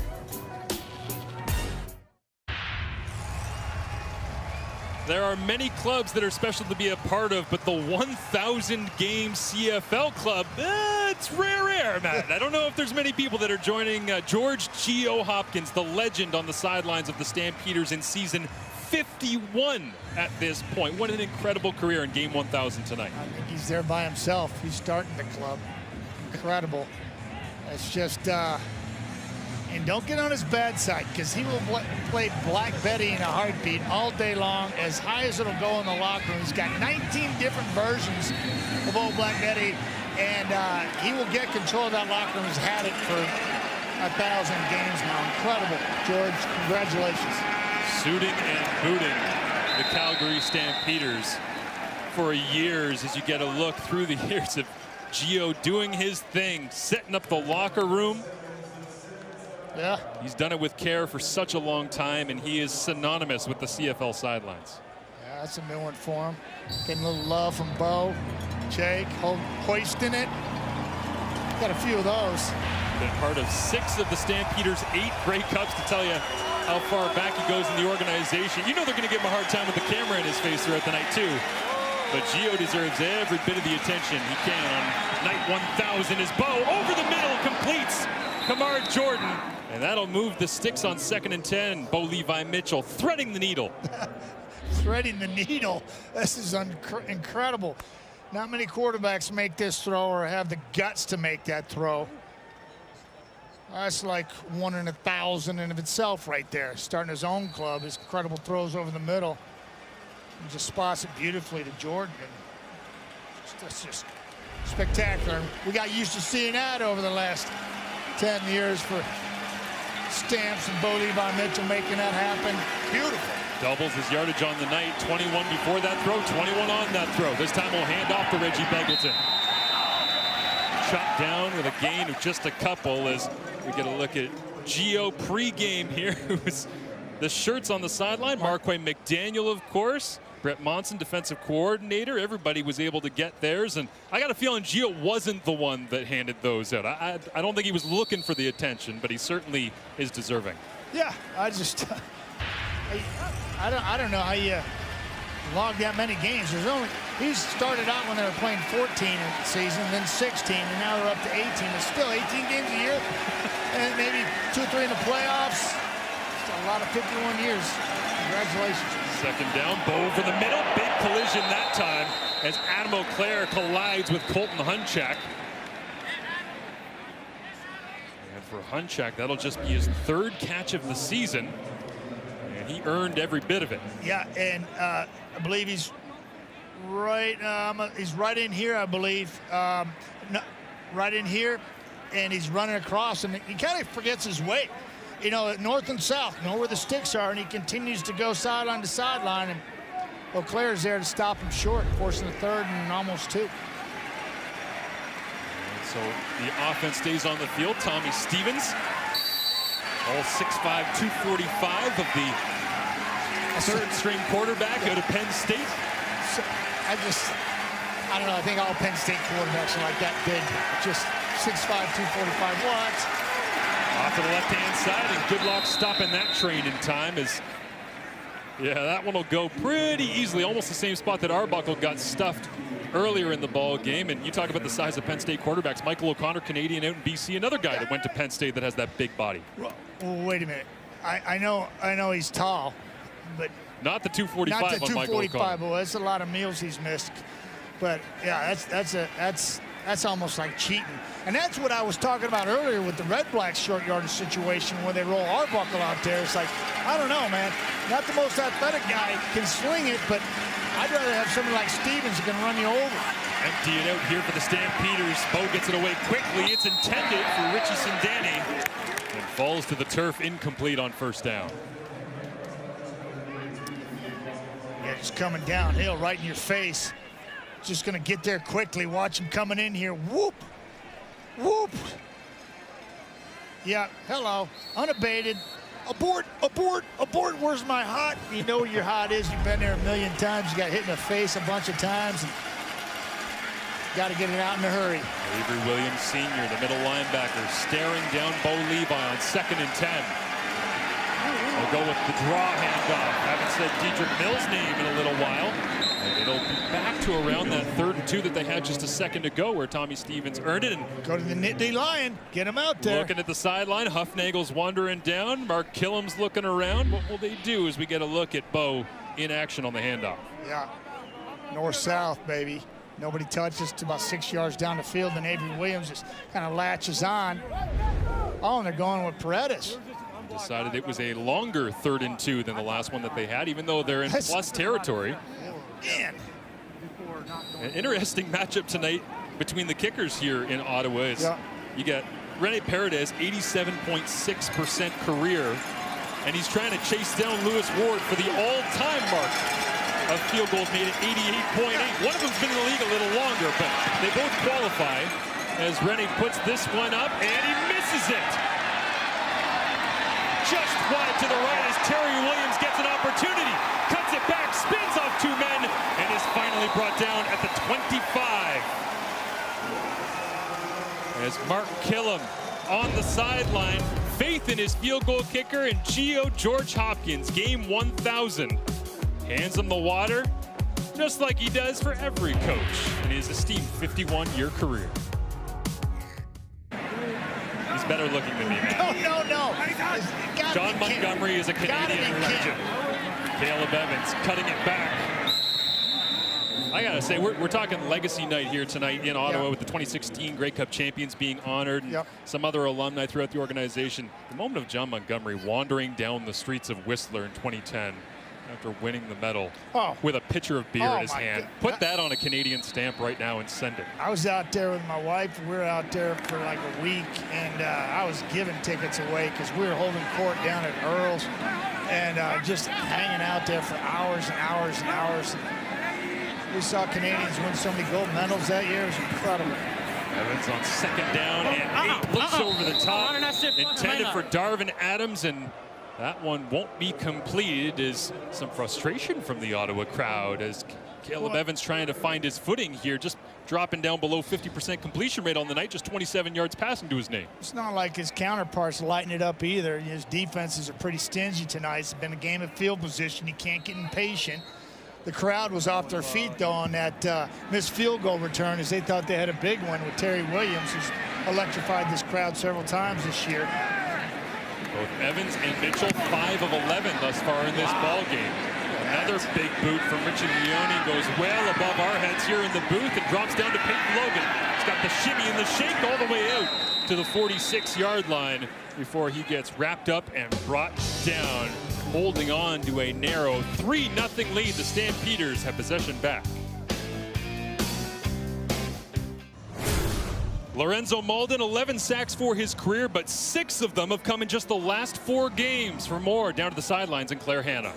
There are many clubs that are special to be a part of, but the 1,000 game CFL club, it's rare air, Matt. I don't know if there's many people that are joining George Geo Hopkins, the legend on the sidelines of the Stampeders in season 51 at this point. What an incredible career in game 1,000 tonight. I think he's there by himself. He's starting the club. Incredible. It's just, and don't get on his bad side, because he will play Black Betty in a heartbeat all day long, as high as it'll go in the locker room. He's got 19 different versions of old Black Betty, and he will get control of that locker room. He's had it for 1,000 games now. Incredible, George. Congratulations. Suiting and booting the Calgary Stampeders for years, as you get a look through the years of Geo doing his thing, setting up the locker room. Yeah. He's done it with care for such a long time, and he is synonymous with the CFL sidelines. Yeah, that's a new one for him. Getting a little love from Bo, Jake, hoisting it. Got a few of those. Been part of 6 of the Stampeders' 8 Grey Cups, to tell you how far back he goes in the organization. You know they're going to give him a hard time with the camera in his face throughout the night, too. But Geo deserves every bit of the attention he can on night 1,000 as Bo over the middle completes Kamar Jordan. And that'll move the sticks on 2nd and 10. Bo Levi Mitchell threading the needle. Threading the needle. This is incredible. Not many quarterbacks make this throw or have the guts to make that throw. That's like 1 in 1,000 in of itself right there. Starting his own club, his incredible throws over the middle. He just spots it beautifully to Jordan. That's just spectacular. We got used to seeing that over the last 10 years for Stamps and Bo Levi Mitchell making that happen. Beautiful. Doubles his yardage on the night. 21 before that throw, 21 on that throw. This time we'll hand off to Reggie Beggleton. Shot down with a gain of just a couple, as we get a look at Geo pregame here. The shirts on the sideline. Marquay McDaniel, of course. Brett Monson, defensive coordinator. Everybody was able to get theirs, and I got a feeling Geo wasn't the one that handed those out. I don't think he was looking for the attention, but he certainly is deserving. Yeah, I just I don't know how you log that many games. He started out when they were playing 14 in the season, then 16, and now they're up to 18. It's still 18 games a year, and maybe 2 or 3 in the playoffs. It's a lot of 51 years. Congratulations. 2nd down, Bo over the middle. Big collision that time as Adam O'Clair collides with Colton Hunchak. And for Hunchak, that'll just be his 3rd catch of the season. And he earned every bit of it. Yeah, and I believe he's right in here, I believe. Right in here, and he's running across, and he kind of forgets his weight. You know, north and south, you know where the sticks are, and he continues to go sideline to sideline, and O'Clair's there to stop him short, forcing the 3rd and almost 2. And so the offense stays on the field. Tommy Stevens, all 6'5", 245 of the 3rd-string quarterback out of Penn State. So, I don't know, I think all Penn State quarterbacks are like that big, just 6'5", 245. What? Off to the left-hand side, and good luck stopping that train in time as Yeah, that one will go pretty easily. Almost the same spot that Arbuckle got stuffed earlier in the ball game. And you talk about the size of Penn State quarterbacks. Michael O'Connor, Canadian out in BC, another guy that went to Penn State that has that big body. Well, wait a minute. I know he's tall, but not the 245 not the on Michael 245. O'Connor. Well, that's a lot of meals he's missed. But yeah, that's almost like cheating. And that's what I was talking about earlier with the RedBlacks short yardage situation when they roll Arbuckle out there. It's like, I don't know, man. Not the most athletic guy can swing it, but I'd rather have somebody like Stevens who can run you over. Empty it out here for the Stampeders. Bo gets it away quickly. It's intended for Richie Sindani and falls to the turf, incomplete on first down. Yeah, just coming downhill right in your face. Just going to get there quickly. Watch him coming in here. Whoop. Whoop. Yeah, hello. Unabated. Abort, abort, abort. Where's my hot? You know where your hot is. You've been there a million times. You got hit in the face a bunch of times. And got to get it out in a hurry. Avery Williams Sr., the middle linebacker, staring down Bo Levi on 2nd and 10. We'll go with the draw handoff. Haven't said Dedrick Mills' name in a little while. And it'll be back to around that 3rd and 2 that they had just a second ago where Tommy Stevens earned it. And go to the Nittany Lion. Get him out there. Looking at the sideline. Huffnagel's wandering down. Mark Killam's looking around. What will they do as we get a look at Bo in action on the handoff? Yeah. North-south, baby. Nobody touches to about 6 yards down the field, and Avery Williams just kind of latches on. Oh, and they're going with Paredes. Decided it was a longer 3rd and 2 than the last one that they had, even though they're in plus territory. Man. An interesting matchup tonight between the kickers here in Ottawa. You got Rene Paredes, 87.6% career, and he's trying to chase down Lewis Ward for the all-time mark of field goals made at 88.8. One of them's been in the league a little longer, but they both qualify as Rene puts this one up, and he misses it. Just wide to the right as Terry Williams gets an opportunity. Cuts it back, spins off 2 men, and is finally brought down at the 25. As Mark Killam on the sideline, faith in his field goal kicker and Gio George Hopkins, game 1,000. Hands him the water, just like he does for every coach in his esteemed 51-year career. He's better looking than me, man. No. John Montgomery is a Canadian legend. Caleb Evans cutting it back. I gotta say, we're talking legacy night here tonight in Ottawa with the 2016 Grey Cup champions being honored and some other alumni throughout the organization. The moment of John Montgomery wandering down the streets of Whistler in 2010 after winning the medal with a pitcher of beer in his hand. Put that on a Canadian stamp right now and send it. I was out there with my wife. We were out there for like a week, and I was giving tickets away because we were holding court down at Earl's and just hanging out there for hours and hours and hours. We saw Canadians win so many gold medals that year. It was incredible. Evans on 2nd down and 8 looks over the top, intended for Darvin Adams, and that one won't be completed. Is some frustration from the Ottawa crowd as Caleb Evans trying to find his footing here, just dropping down below 50% completion rate on the night, just 27 yards passing to his name. It's not like his counterparts lighting it up either. His defenses are pretty stingy tonight. It's been a game of field position. He can't get impatient. The crowd was off their feet, though, on that missed field goal return as they thought they had a big one with Terry Williams, who's electrified this crowd several times this year. Both Evans and Mitchell, 5 of 11 thus far in this ball game. Another big boot from Richie Leone goes well above our heads here in the booth and drops down to Peyton Logan. He's got the shimmy and the shake all the way out to the 46-yard line before he gets wrapped up and brought down, holding on to a narrow 3-0 lead. The Stampeders have possession back. Lorenzo Malden, 11 sacks for his career, but 6 of them have come in just the last 4 games. For more, down to the sidelines in Claire Hanna.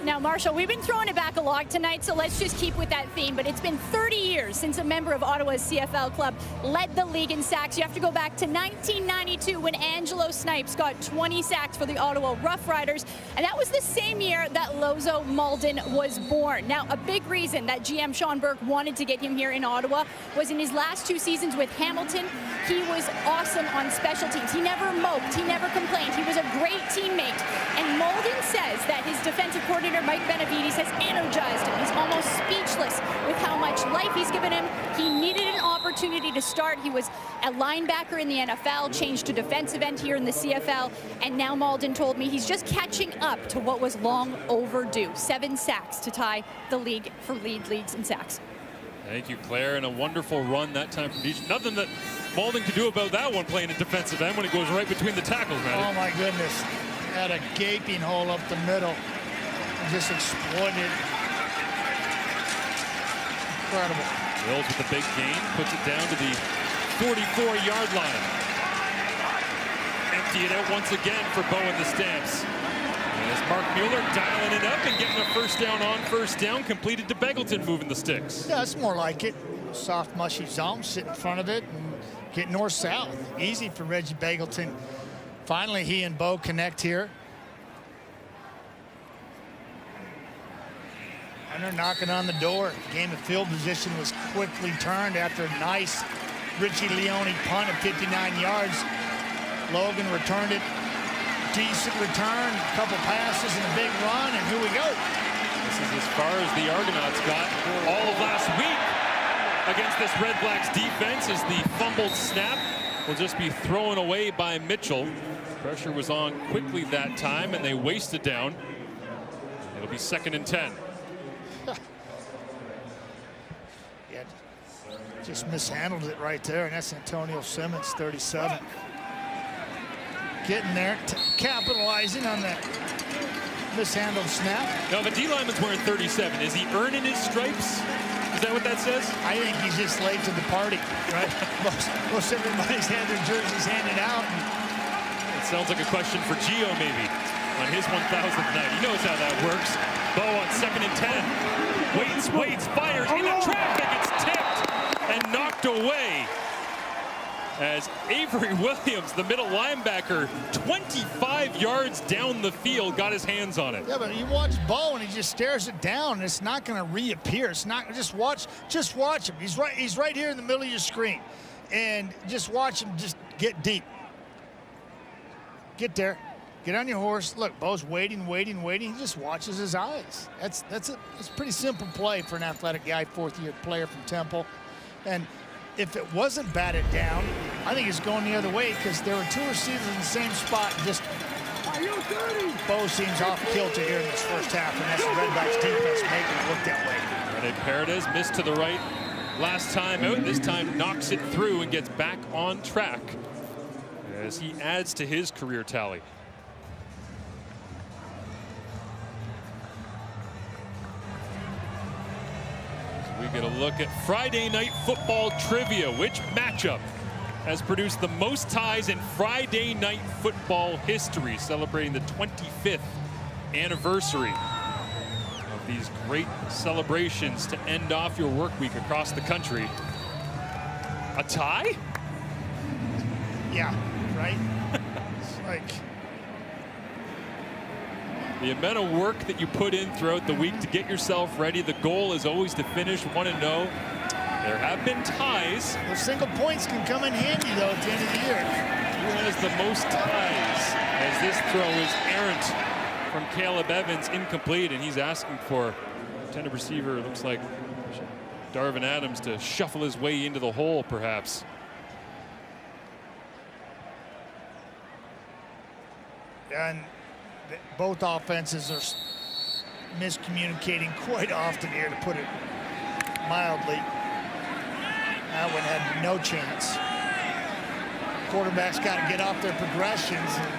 Now, Marshall, we've been throwing it back a lot tonight, so let's just keep with that theme. But it's been 30 years since a member of Ottawa's CFL club led the league in sacks. You have to go back to 1992 when Angelo Snipes got 20 sacks for the Ottawa Rough Riders. And that was the same year that Lozo Malden was born. Now, a big reason that GM Sean Burke wanted to get him here in Ottawa was in his last 2 seasons with Hamilton, he was awesome on special teams. He never moped. He never complained. He was a great teammate. And Malden says that his defensive coordinator coordinator Mike Benavides has energized him. He's almost speechless with how much life he's given him. He needed an opportunity to start. He was a linebacker in the NFL, changed to defensive end here in the CFL, and now Malden told me he's just catching up to what was long overdue. 7 sacks to tie the league for leads in sacks. Thank you, Claire, and a wonderful run that time from Deej. Nothing that Malden could do about that one playing at defensive end when it goes right between the tackles, man. Oh my goodness. Had a gaping hole up the middle. Just exploited. Incredible. Wills with the big gain, puts it down to the 44-yard line. Empty it out once again for Bo and the Stamps. As Mark Mueller dialing it up and getting a first down on first down, completed to Beggleton moving the sticks. Yeah, it's more like it. Soft, mushy zone, sit in front of it and get north-south. Easy for Reggie Beggleton. Finally, he and Bo connect here. And they're knocking on the door. Game of field position was quickly turned after a nice Richie Leone punt of 59 yards. Logan returned it. Decent return, a couple passes and a big run, and here we go. This is as far as the Argonauts got all of last week against this Red Blacks defense, as the fumbled snap will just be thrown away by Mitchell. Pressure was on quickly that time, and they wasted down. It'll be 2nd and 10. Yeah, just mishandled it right there, and that's Antonio Simmons, 37. Getting there, capitalizing on that mishandled snap. Now, the D lineman's wearing 37. Is he earning his stripes? Is that what that says? I think he's just late to the party, right? most everybody's had their jerseys handed out. It sounds like a question for Gio, maybe, on his 1,000th night. He knows how that works. Bo on 2nd and 10. Waits, fires into traffic. It's tipped and knocked away. As Avery Williams, the middle linebacker, 25 yards down the field, got his hands on it. Yeah, but you watch Bo and he just stares it down, and it's not going to reappear. It's not. Just watch him. He's right here in the middle of your screen, and just watch him just get deep. Get there. Get on your horse. Look, Bo's waiting. He just watches his eyes. That's a pretty simple play for an athletic guy, 4th-year player from Temple, and if it wasn't batted down, I think it's going the other way, because there were 2 receivers in the same spot. Just Bo seems off kilter here in this first half, and that's the Redbacks defense making it look that way. Rene Paredes missed to the right last time out. This time knocks it through and gets back on track as he adds to his career tally. We get a look at Friday Night Football trivia. Which matchup has produced the most ties in Friday Night Football history, celebrating the 25th anniversary of these great celebrations to end off your work week across the country? A tie? Yeah, right? It's like... The amount of work that you put in throughout the week to get yourself ready, the goal is always to finish 1-0. There have been ties. Those single points can come in handy, though, at the end of the year. Who has the most ties? As this throw is errant from Caleb Evans, incomplete, and he's asking for intended receiver, looks like Darvin Adams, to shuffle his way into the hole, perhaps. And both offenses are miscommunicating quite often here, to put it mildly. That one had no chance. Quarterbacks got to get off their progressions and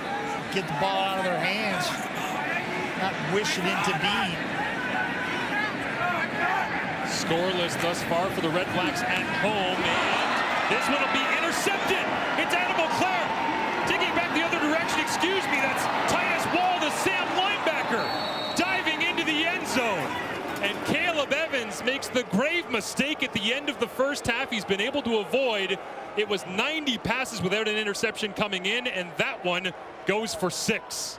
get the ball out of their hands, not wish it into being. Scoreless thus far for the Red Blacks at home, and this one will be intercepted. It's Annabelle Clark taking back the other direction. Excuse me, that's Titus Wall, the Sam linebacker, diving into the end zone. And Caleb Evans makes the grave mistake at the end of the first half he's been able to avoid. It was 90 passes without an interception coming in, and that one goes for 6.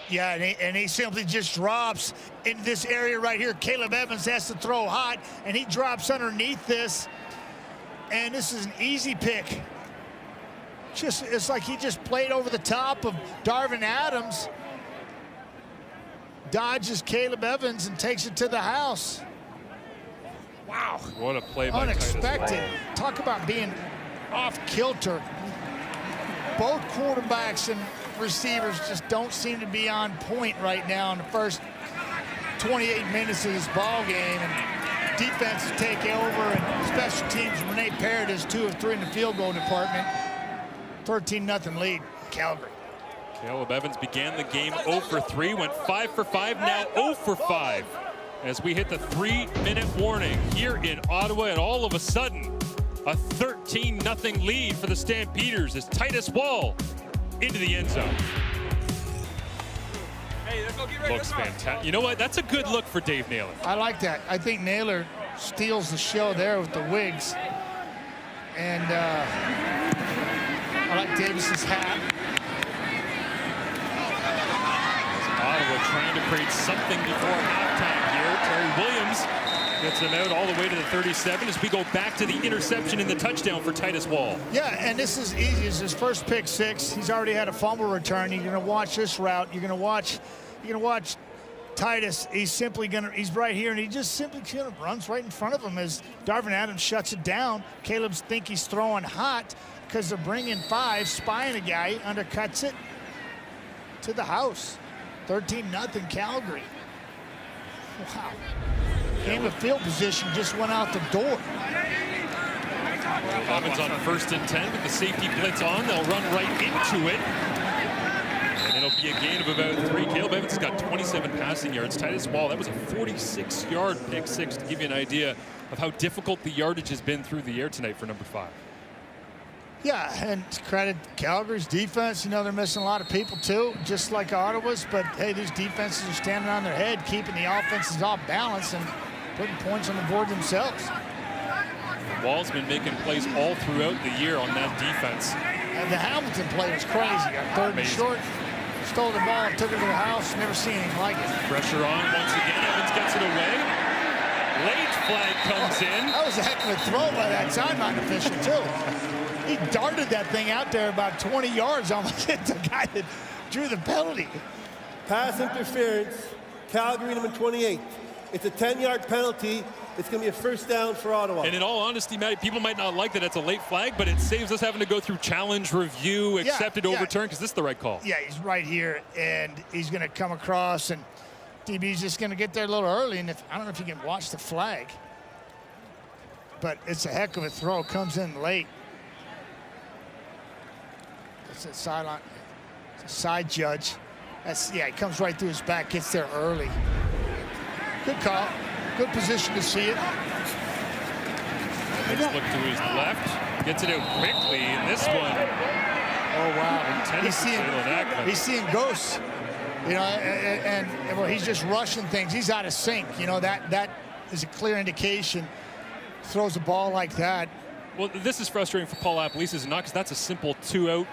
Yeah, and he simply just drops in this area right here. Caleb Evans has to throw hot, and he drops underneath this. And this is an easy pick. It's like he just played over the top of Darvin Adams, dodges Caleb Evans and takes it to the house. Wow. What a play by unexpected. Talk about being off kilter. Both quarterbacks and receivers just don't seem to be on point right now in the first 28 minutes of this ball game. And defense take over, and special teams, Renee Parrott is 2 of 3 in the field goal department. 13-0 lead, Calgary. Caleb Evans began the game 0 for 3, went 5 for 5, now 0 for 5. As we hit the 3-minute warning here in Ottawa, and all of a sudden, a 13-0 lead for the Stampeders as Titus Wall into the end zone. Looks fantastic. You know what? That's a good look for Dave Naylor. I like that. I think Naylor steals the show there with the wigs. And I like Davis's hat. Ottawa trying to create something before halftime here. Terry Williams gets him out all the way to the 37 as we go back to the interception and the touchdown for Titus Wall. Yeah, and this is easy. It's his first pick 6. He's already had a fumble return. You're going to watch this route. You're going to watch Titus. He's right here, and he just simply kind of runs right in front of him as Darvin Adams shuts it down. Caleb's think he's throwing hot because they're bringing 5, spying a guy, undercuts it to the house. 13-0 Calgary. Wow. Game of field position just went out the door. Evans on 1st and 10 with the safety blitz on. They'll run right into it. And it'll be a gain of about 3. Caleb Evans has got 27 passing yards. Titus Wall, that was a 46-yard pick 6 to give you an idea of how difficult the yardage has been through the air tonight for number 5. Yeah, and credit Calgary's defense. You know, they're missing a lot of people too, just like Ottawa's. But hey, these defenses are standing on their head, keeping the offenses off balance and putting points on the board themselves. Wall's been making plays all throughout the year on that defense. And the Hamilton play was crazy. Got 3rd and short, stole the ball, took it to the house. Never seen anything like it. Pressure on once again. Evans gets it away. Late flag comes in. That was a heck of a throw by that timeline official too. He darted that thing out there about 20 yards, almost hit the guy that drew the penalty. Pass interference, Calgary number 28. It's a 10-yard penalty. It's going to be a first down for Ottawa. And in all honesty, Matt, people might not like that it's a late flag, but it saves us having to go through challenge, review, accepted, overturn, because this is the right call. Yeah, he's right here, and he's going to come across, and DB's just going to get there a little early. And I don't know if you can watch the flag, but it's a heck of a throw. Comes in late. It's a sideline. It's a side judge. He comes right through his back, gets there early. Good call. Good position to see it. Let's look to his left. Gets it out quickly, and this one. Oh, wow. He's seeing ghosts. You know, and well, he's just rushing things. He's out of sync. You know, that is a clear indication. Throws a ball like that. Well, this is frustrating for Paul Lapalisse, is it not? Because that's a simple 2-out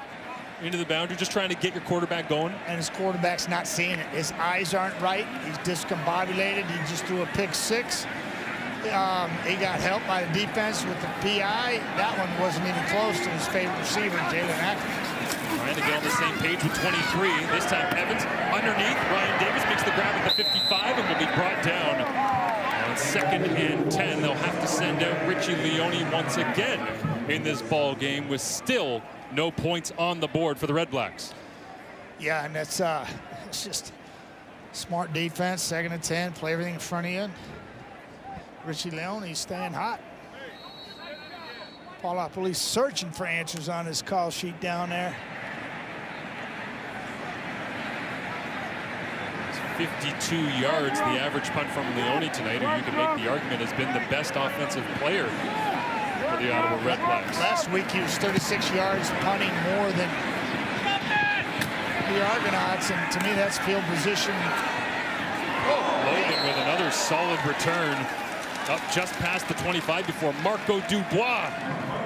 into the boundary, just trying to get your quarterback going. And his quarterback's not seeing it. His eyes aren't right. He's discombobulated. He just threw a pick 6. He got helped by the defense with the PI. That one wasn't even close to his favorite receiver, Jalen Atkins. Trying to get on the same page with 23. This time Evans underneath. Ryan Davis makes the grab at the 55 and will be brought down on 2nd and 10. They'll have to send out Richie Leone once again in this ball game with still no points on the board for the RedBlacks. Yeah, and that's it's just smart defense. 2nd and 10, play everything in front of you. Richie Leone staying hot. Paul Lapalisse searching for answers on his call sheet down there. 52 yards, the average punt from Leone tonight, who you can make the argument has been the best offensive player for the Ottawa RedBlacks. Last week he was 36 yards, punting more than the Argonauts, and to me that's field position. Logan with another solid return, up just past the 25 before Marco Dubois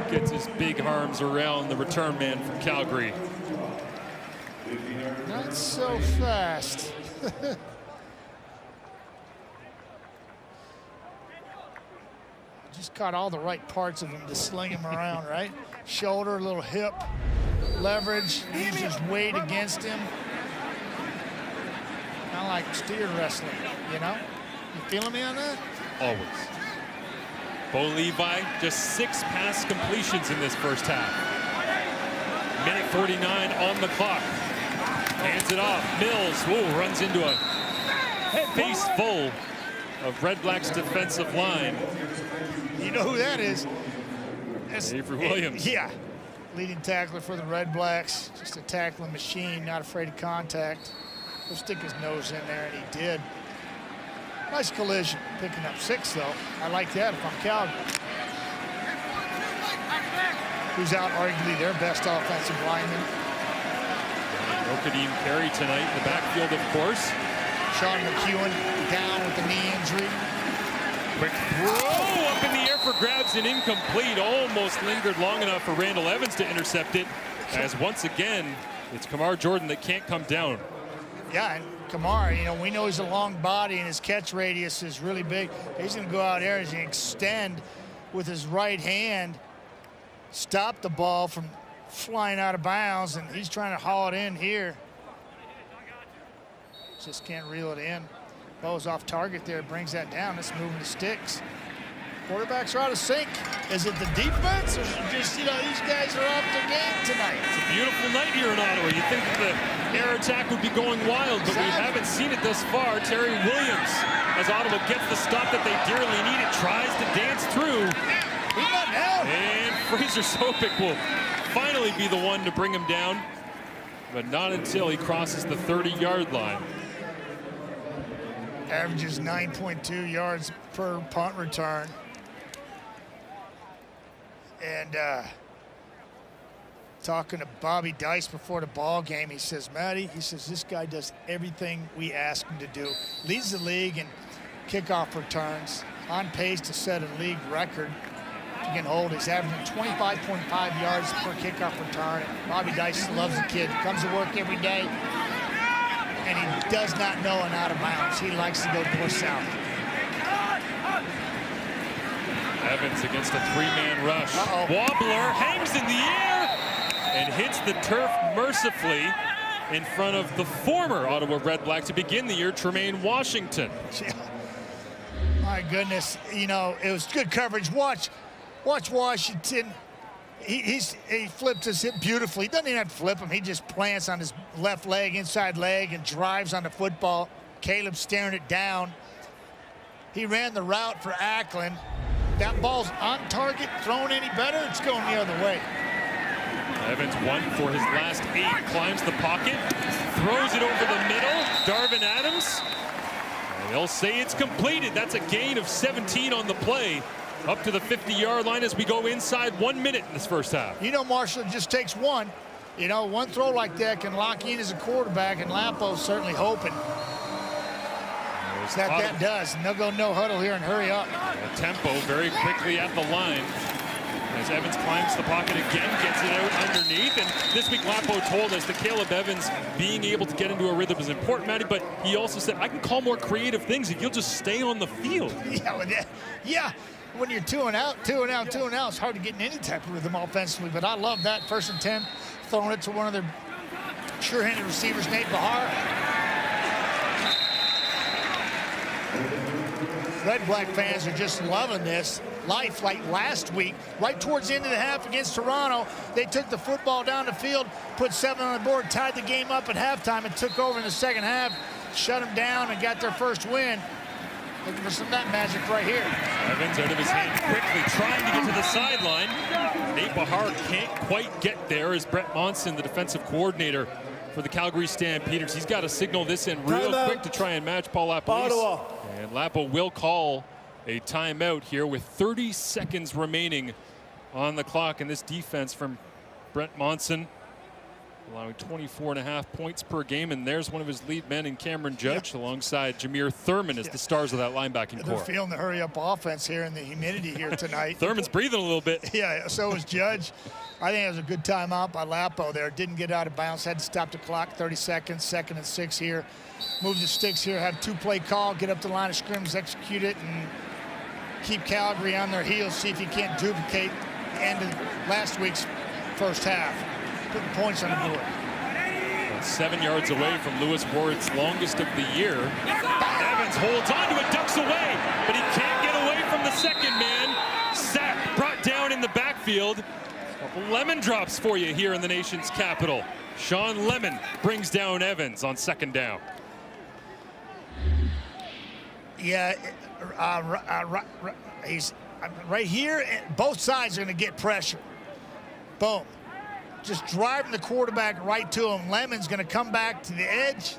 gets his big arms around the return man from Calgary. Not so fast. Just caught all the right parts of him to sling him around, right? Shoulder, a little hip. leverage, use his weight against him. Kind of like steer wrestling, you know? You feeling me on that? Always. Bo Levi, just 6 pass completions in this first half. Minute 49 on the clock. Hands it off. Mills, whoa, runs into a face full of Red Blacks defensive line. You know who that is? That's Avery Williams. Yeah. Leading tackler for the Red Blacks. Just a tackling machine, not afraid of contact. He'll stick his nose in there, and he did. Nice collision. Picking up 6, though. I like that if I'm Calgary. Who's out arguably their best offensive lineman. Rokadeem Carey tonight in the backfield, of course. Sean McEwen down with the knee injury. Quick throw up in the air for grabs and incomplete. Almost lingered long enough for Randall Evans to intercept it. As once again, it's Kamar Jordan that can't come down. Yeah, and Kamar, you know, we know he's a long body and his catch radius is really big. He's going to go out there and extend with his right hand, stop the ball from flying out of bounds, and he's trying to haul it in here. Just can't reel it in. Bo's off target there, brings that down. It's moving the sticks. Quarterbacks are out of sync. Is it the defense, or is it just, you know, these guys are off their game tonight? It's a beautiful night here in Ottawa. You'd think that the air attack would be going wild, but we haven't seen it thus far. Terry Williams, as Ottawa gets the stop that they dearly need, it tries to dance through. He's not down. And Fraser Sopik will finally be the one to bring him down, but not until he crosses the 30-yard line. Averages 9.2 yards per punt return. And talking to Bobby Dice before the ball game, he says, Matty, he says, this guy does everything we ask him to do. Leads the league in kickoff returns, on pace to set a league record. He can hold. He's averaging 25.5 yards per kickoff return. And Bobby Dice loves the kid. Comes to work every day, and he does not know an out of bounds. He likes to go north-south. Evans against a 3-man rush. Wobbler hangs in the air and hits the turf mercifully in front of the former Ottawa RedBlack to begin the year, Tremaine Washington. My goodness, you know, it was good coverage. Watch Washington. He flipped his hip beautifully. He doesn't even have to flip him. He just plants on his left leg, inside leg, and drives on the football. Caleb staring it down. He ran the route for Ackland. That ball's on target, thrown any better, it's going the other way. Evans 1 for his last 8, climbs the pocket, throws it over the middle. Darvin Adams, and they'll say it's completed. That's a gain of 17 on the play, up to the 50-yard line as we go inside 1 minute in this first half. You know, Marshall, it just takes one. You know, one throw like that can lock you in as a quarterback, and Lapo's certainly hoping that does. And they'll go no huddle here and hurry up. Tempo very quickly at the line as Evans climbs the pocket again, gets it out underneath. And this week Lapo told us that Caleb Evans being able to get into a rhythm is important, Matty, but he also said, I can call more creative things if you'll just stay on the field. Yeah, when you're 2 and out, it's hard to get in any type of rhythm offensively. But I love that. 1st and 10, throwing it to one of their sure-handed receivers, Nate Bahar. Red Black fans are just loving this. Life like last week, right towards the end of the half against Toronto, they took the football down the field, put 7 on the board, tied the game up at halftime, and took over in the second half, shut them down, and got their first win. Looking for some of that magic right here. Evans out of his hand quickly, trying to get to the sideline. Nate Bahar can't quite get there as Brett Monson, the defensive coordinator for the Calgary Stampeders. He's got to signal this in real quick to try and match Paul Lapolis. And Lapo will call a timeout here with 30 seconds remaining on the clock. And this defense from Brett Monson, allowing 24.5 points per game. And there's one of his lead men in Cameron Judge alongside Jameer Thurman as the stars of that linebacking core. They're feeling the hurry-up offense here and the humidity here tonight. Thurman's breathing a little bit. Yeah, so is Judge. I think it was a good timeout by Lapo there. Didn't get out of bounds, had to stop the clock, 30 seconds, 2nd and 6 here. Move the sticks here, have 2-play call, get up the line of scrimmage, execute it, and keep Calgary on their heels, see if you can't duplicate the end of last week's first half. putting points on the board. 7 yards away from Lewis Ward's longest of the year. Evans holds on to it, ducks away, but he can't get away from the second man. Sack brought down in the backfield. Couple lemon drops for you here in the nation's capital. Sean Lemon brings down Evans on second down. Yeah, he's right here. Both sides are going to get pressure. Boom. Just driving the quarterback right to him. Lemon's going to come back to the edge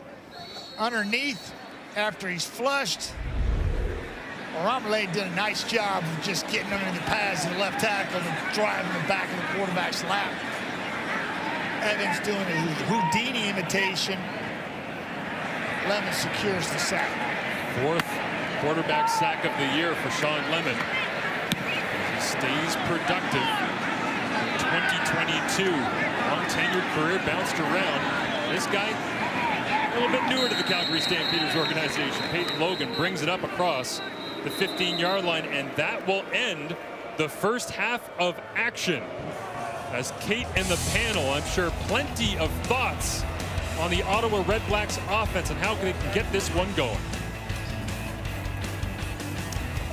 underneath after he's flushed. Romley did a nice job of just getting under the pads of the left tackle and driving the back of the quarterback's lap. Evans doing a Houdini imitation. Lemon secures the sack. Fourth quarterback sack of the year for Sean Lemon. He stays productive. 2022, long tenured career, bounced around. This guy, a little bit newer to the Calgary Stampeders organization. Peyton Logan brings it up across the 15-yard line, and that will end the first half of action. As Kate and the panel, I'm sure plenty of thoughts on the Ottawa RedBlacks offense and how they can get this one going.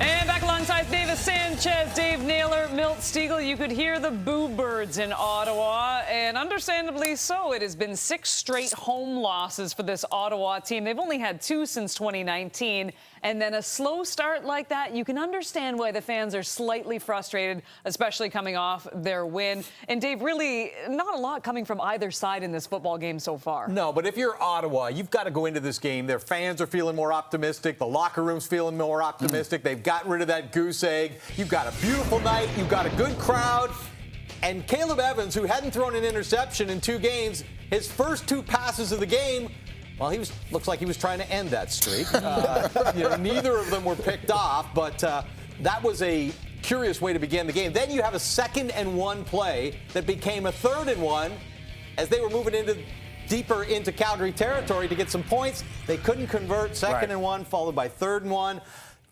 And back alongside Davis Sanchez, Dave Naylor, Milt Stiegel, you could hear the boo birds in Ottawa, and understandably so. It has been 6 straight home losses for this Ottawa team. They've only had 2 since 2019, and then a slow start like that, you can understand why the fans are slightly frustrated, especially coming off their win. And Dave, really not a lot coming from either side in this football game so far. No, but if you're Ottawa, you've got to go into this game. Their fans are feeling more optimistic. The locker room's feeling more optimistic. They've gotten rid of that goose egg. You've got a beautiful night. You've got a good crowd. And Caleb Evans, who hadn't thrown an interception in 2 games, his first 2 passes of the game, well, looks like he was trying to end that streak. Neither of them were picked off, but that was a curious way to begin the game. Then you have a 2nd and 1 play that became a 3rd and 1 as they were moving deeper into Calgary territory to get some points. They couldn't convert. 2nd and 1 followed by 3rd and 1.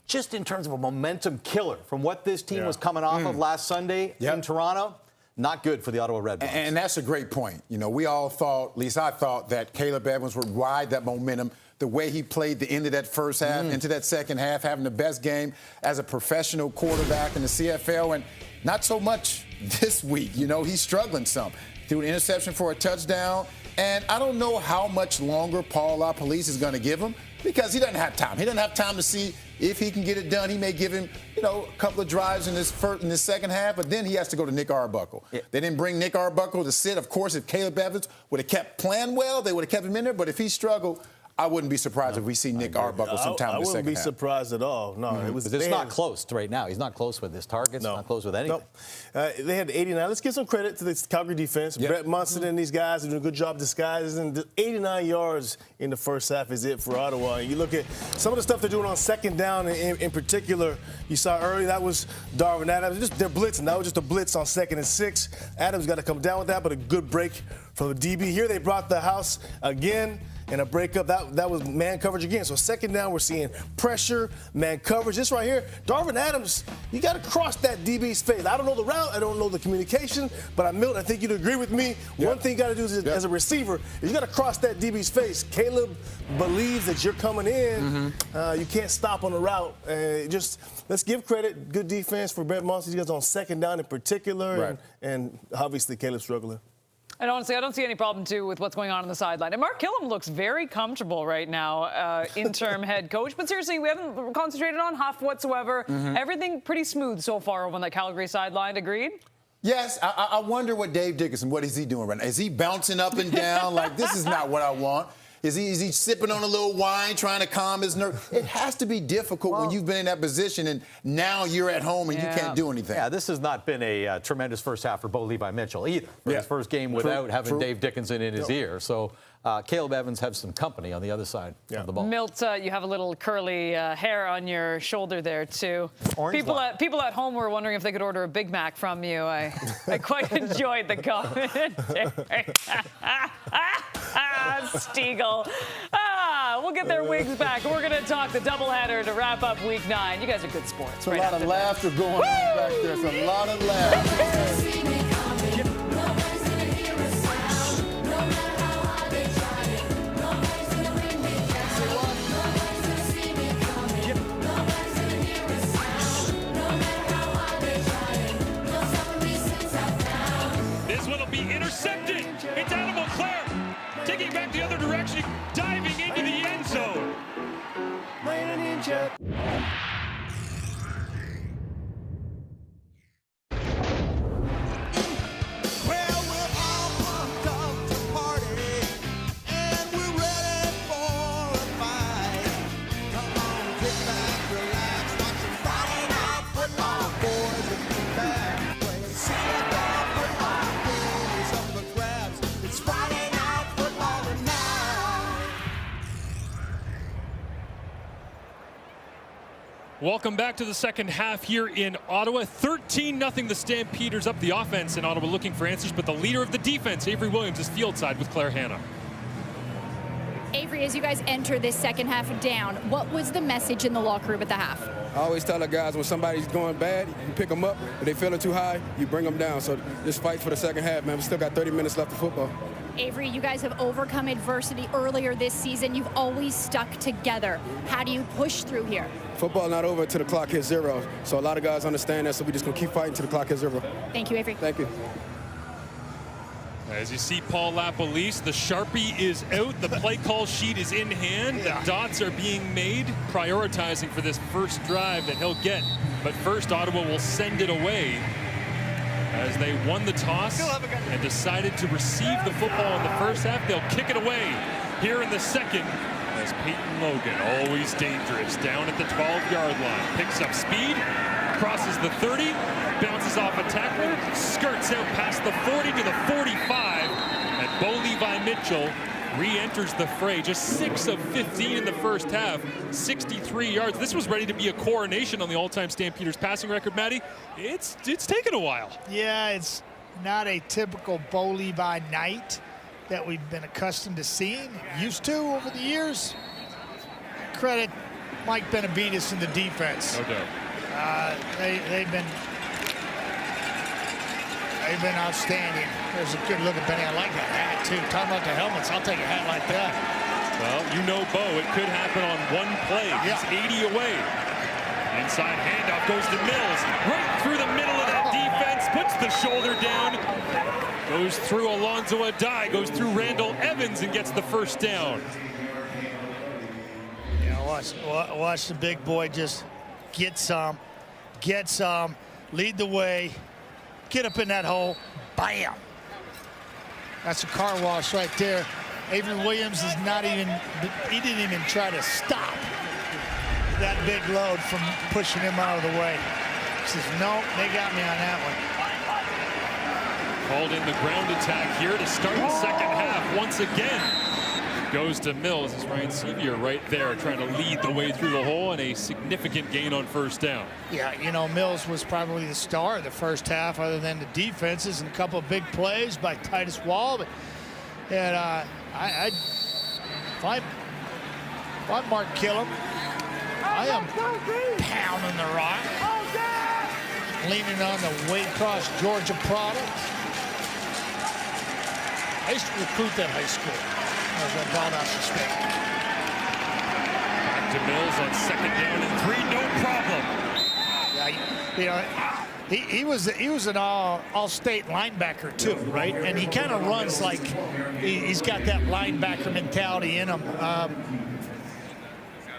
Just in terms of a momentum killer from what this team was coming off of last Sunday in Toronto. Not good for the Ottawa RedBlacks. And that's a great point. We all thought, at least I thought, that Caleb Evans would ride that momentum the way he played the end of that first half into that second half, having the best game as a professional quarterback in the CFL, and not so much this week. He's struggling some. Threw an interception for a touchdown, and I don't know how much longer Paul LaPolice is going to give him because he doesn't have time. He doesn't have time to see if he can get it done. He may give him, a couple of drives in this second half, but then he has to go to Nick Arbuckle. Yeah. They didn't bring Nick Arbuckle to sit. Of course, if Caleb Evans would have kept playing well, they would have kept him in there. But if he struggled, I wouldn't be surprised if we see Nick Arbuckle sometime in the second half. I wouldn't be surprised at all. No, it's not close right now. He's not close with his targets. Not close with anything. They had 89. Let's give some credit to the Calgary defense. Yep. Brett Munson and these guys are doing a good job disguising. 89 yards in the first half is it for Ottawa. And you look at some of the stuff they're doing on second down in particular. You saw early that was Darvin Adams. They're blitzing. That was just a blitz on 2nd and 6. Adams got to come down with that, but a good break from the DB. Here they brought the house again. And a breakup, that was man coverage again. So second down, we're seeing pressure, man coverage. This right here, Darvin Adams, you got to cross that DB's face. I don't know the route, I don't know the communication, but Milton, I think you'd agree with me. Yep. One thing you got to do as a receiver is you got to cross that DB's face. Caleb believes that you're coming in. You can't stop on the route. Let's give credit, good defense for Brett Munson. He goes on second down in particular, and obviously Caleb struggling. And honestly, I don't see any problem, too, with what's going on the sideline. And Mark Killam looks very comfortable right now, interim head coach. But seriously, we haven't concentrated on Huff whatsoever. Everything pretty smooth so far over on the Calgary sideline. Agreed? Yes. I wonder what Dave Dickinson, what is he doing right now? Is he bouncing up and down like, this is not what I want? Is he sipping on a little wine, trying to calm his nerves? It has to be difficult when you've been in that position and now you're at home and you can't do anything. Yeah, this has not been a tremendous first half for Bo Levi Mitchell either. For his first game without having Dave Dickinson in his ear. So Caleb Evans has some company on the other side of the ball. Milt, you have a little curly hair on your shoulder there, too. People at home were wondering if they could order a Big Mac from you. I quite enjoyed the comment. Stiegel. We'll get their wigs back. We're going to talk the doubleheader to wrap up Week 9. You guys are good sports. There's a lot of laughter going on back there. There's a lot of laughter. Welcome back to the second half here in Ottawa. 13-0 the Stampeders up. The offense in Ottawa looking for answers, but the leader of the defense, Avery Williams, is fieldside with Claire Hanna. Avery, as you guys enter this second half down, what was the message in the locker room at the half? I always tell the guys when somebody's going bad, you pick them up. If they feeling too high, you bring them down. So just fight for the second half, man. We still got 30 minutes left of football. Avery, you guys have overcome adversity earlier this season. You've always stuck together. How do you push through here? Football not over until the clock hits 0. So a lot of guys understand that, so we're just going to keep fighting until the clock hits 0. Thank you, Avery. Thank you. As you see Paul Lapalisse, the Sharpie is out, the play call sheet is in hand, the dots are being made, prioritizing for this first drive that he'll get. But first, Ottawa will send it away as they won the toss and decided to receive the football in the first half. They'll kick it away here in the second as Peyton Logan, always dangerous, down at the 12-yard line, picks up speed, crosses the 30, bounces off a tackler, skirts out past the 40 to the 45, and Bo Levi Mitchell re-enters the fray. Just 6 of 15 in the first half, 63 yards. This was ready to be a coronation on the all-time Stampeders passing record, Matty. It's taken a while. Yeah, it's not a typical Bo Levi night that we've been accustomed to seeing, used to over the years. Credit Mike Benavides in the defense. No doubt. They've been outstanding. There's a good look at Benny. I like that hat too. Talking about the helmets, I'll take a hat like that. Well, you know Bo, it could happen on one play. He's 80 away. Inside handoff goes to Mills. Right through the middle of that defense. Puts the shoulder down. Goes through Alonzo Adai. Goes through Randall Evans and gets the first down. Yeah, watch the big boy just get some, lead the way, get up in that hole, bam. That's a car wash right there. Avery Williams is not even, he didn't even try to stop that big load from pushing him out of the way. He says, no, they got me on that one. Called in the ground attack here to start the second half. Once again, goes to Mills. It's Ryan Sevier right there trying to lead the way through the hole, and a significant gain on first down. Yeah, you know, Mills was probably the star of the first half other than the defenses and a couple of big plays by Titus Wall. But, and if I'm Mark Killam, I am pounding the rock, leaning on the Waycross, Georgia product. I used to recruit that high school. I was at Valdosta State. Back to Mills on second down and 3, no problem. Yeah, you know, he was an all-state linebacker too, right? And he kind of runs like he's got that linebacker mentality in him.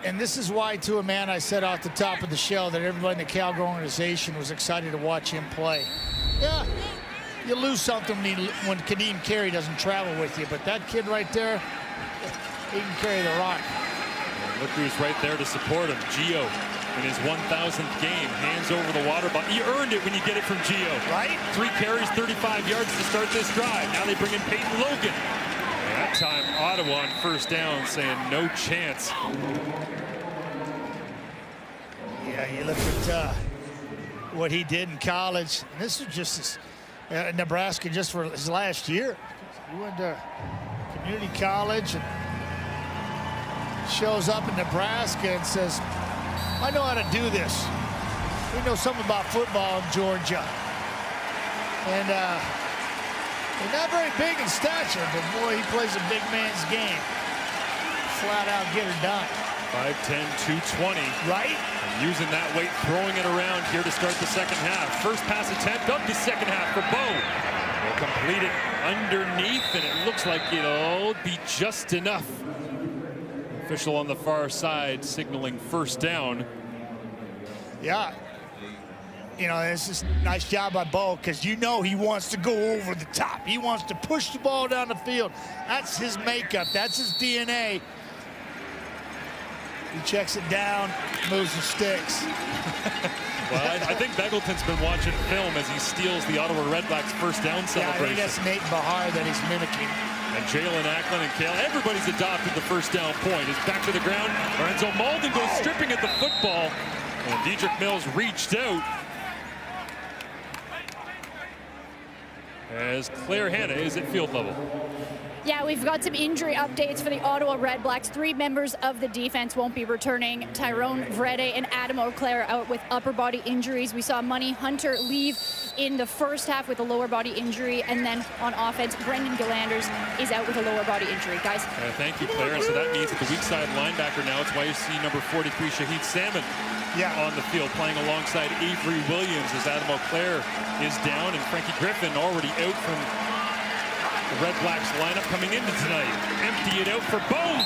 And this is why, to a man, I said off the top of the show that everybody in the Calgary organization was excited to watch him play. Yeah, you lose something when Kadeem Carey doesn't travel with you, but that kid right there, he can carry the rock. Look who's right there to support him. Gio in his 1,000th game, hands over the water bottle. You earned it when you get it from Gio. Right? 3 carries, 35 yards to start this drive. Now they bring in Peyton Logan. And that time, Ottawa on first down saying no chance. Yeah, you look at what he did in college. And this is just his, Nebraska just for his last year. He went to community college and shows up in Nebraska and says, I know how to do this. We know something about football in Georgia. And they're not very big in stature, but boy, he plays a big man's game. Flat out get her done. 5'10", 220. Right? And using that weight, throwing it around here to start the second half. First pass attempt of the second half for Bo. Will complete it underneath, and it looks like it'll be just enough. Official on the far side signaling first down. Yeah. You know, this is a nice job by Bo, because you know he wants to go over the top. He wants to push the ball down the field. That's his makeup. That's his DNA. He checks it down, moves the sticks. Well, I think Beggleton's been watching film as he steals the Ottawa RedBlacks first down celebration. Yeah, I think that's Nate Bahar that he's mimicking. And Jalen Acklin and Kale, everybody's adopted the first down point. It's back to the ground. Lorenzo Malden goes stripping at the football. And Dedrick Mills reached out as Claire Hanna is at field level. Yeah, we've got some injury updates for the Ottawa RedBlacks. 3 members of the defense won't be returning. Tyrone Vrede and Adam Auclair out with upper body injuries. We saw Money Hunter leave in the first half with a lower body injury. And then on offense, Brendan Gillanders is out with a lower body injury. Guys. Thank you, Claire. And so that means that the weak side linebacker now, it's why you see number 43, Shahid Salmon, on the field playing alongside Avery Williams as Adam Auclair is down and Frankie Griffin already out from the Red Blacks lineup coming into tonight. Empty it out for Boom.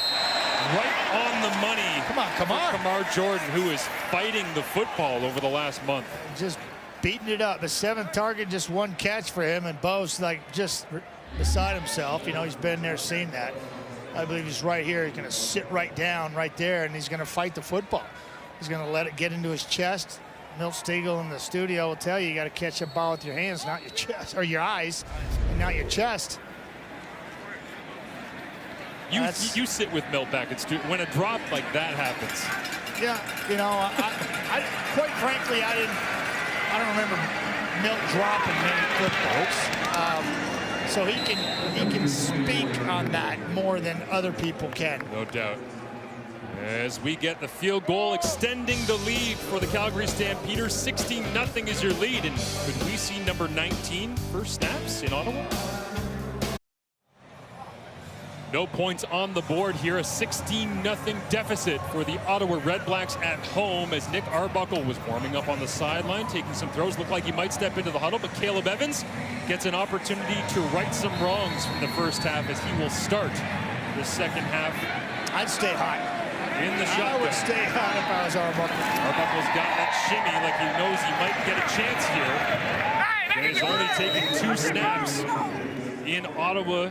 Right on the money. Come on. Kamar Jordan, who is fighting the football over the last month. Just beating it up. The 7th target, just 1 catch for him, and Bo's like just beside himself. You know, he's been there, seen that. I believe he's right here. He's going to sit right down right there, and he's going to fight the football. He's going to let it get into his chest. Milt Stiegel in the studio will tell you got to catch a ball with your hands, not your chest, or your eyes, and not your chest. You sit with Milt back at studio when a drop like that happens. Yeah, you know, I quite frankly, I don't remember Milt dropping many footballs. So he can speak on that more than other people can. No doubt. As we get the field goal, extending the lead for the Calgary Stampeders. 16-0 is your lead. And could we see number 19 first snaps in Ottawa? No points on the board here. A 16-0 deficit for the Ottawa RedBlacks at home as Nick Arbuckle was warming up on the sideline, taking some throws. Looked like he might step into the huddle, but Caleb Evans gets an opportunity to right some wrongs from the first half as he will start the second half. I'd stay hot. In the shotgun. I would stay hot if I was Arbuckle. Arbuckle's got that shimmy like he knows he might get a chance here. And he's only taken 2 snaps in Ottawa.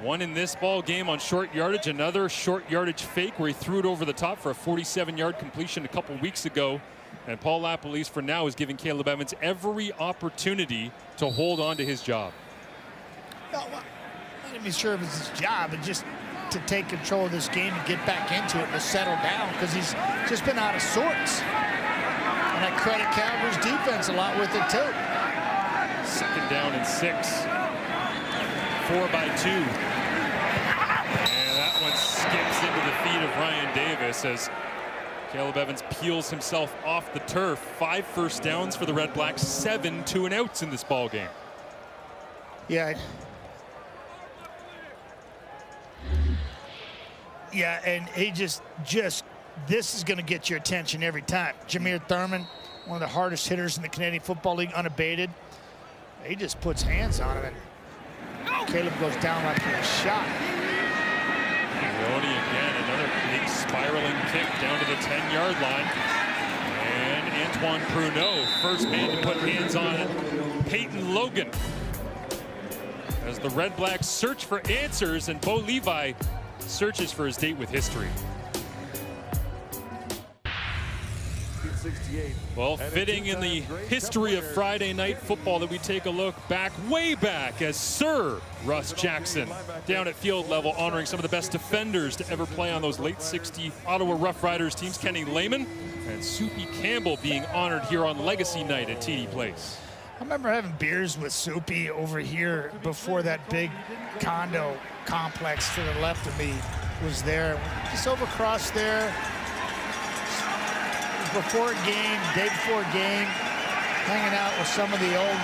One in this ball game on short yardage, another short yardage fake where he threw it over the top for a 47-yard completion a couple weeks ago. And Paul LaPolice for now is giving Caleb Evans every opportunity to hold on to his job. No, I'm not even sure if it's his job, but just to take control of this game and get back into it and to settle down because he's just been out of sorts. And I credit Calgary's defense a lot with it too. 2nd down and 6. 4 by 2. And that one skips into the feet of Ryan Davis as Caleb Evans peels himself off the turf. 5 first downs for the Red Blacks, 7 2-and-outs in this ball game. Yeah. Yeah, and he just this is going to get your attention every time. Jameer Thurman, one of the hardest hitters in the Canadian Football League, unabated. He just puts hands on him, and Caleb goes down like he was shot. Leone again, another big spiraling kick down to the 10-yard line. And Antoine Pruneau, first man to put hands on it. Peyton Logan. As the Red Blacks search for answers, and Bo Levi searches for his date with history. Well, fitting in the history of Friday night football that we take a look back, way back, as Sir Russ Jackson down at field level honoring some of the best defenders to ever play on those late 60 Ottawa Rough Riders teams. Kenny Lehman and Soupy Campbell being honored here on Legacy Night at TD Place. I remember having beers with Soupy over here before that big condo complex to the left of me was there. Just over across there. Before a game, day before a game, hanging out with some of the old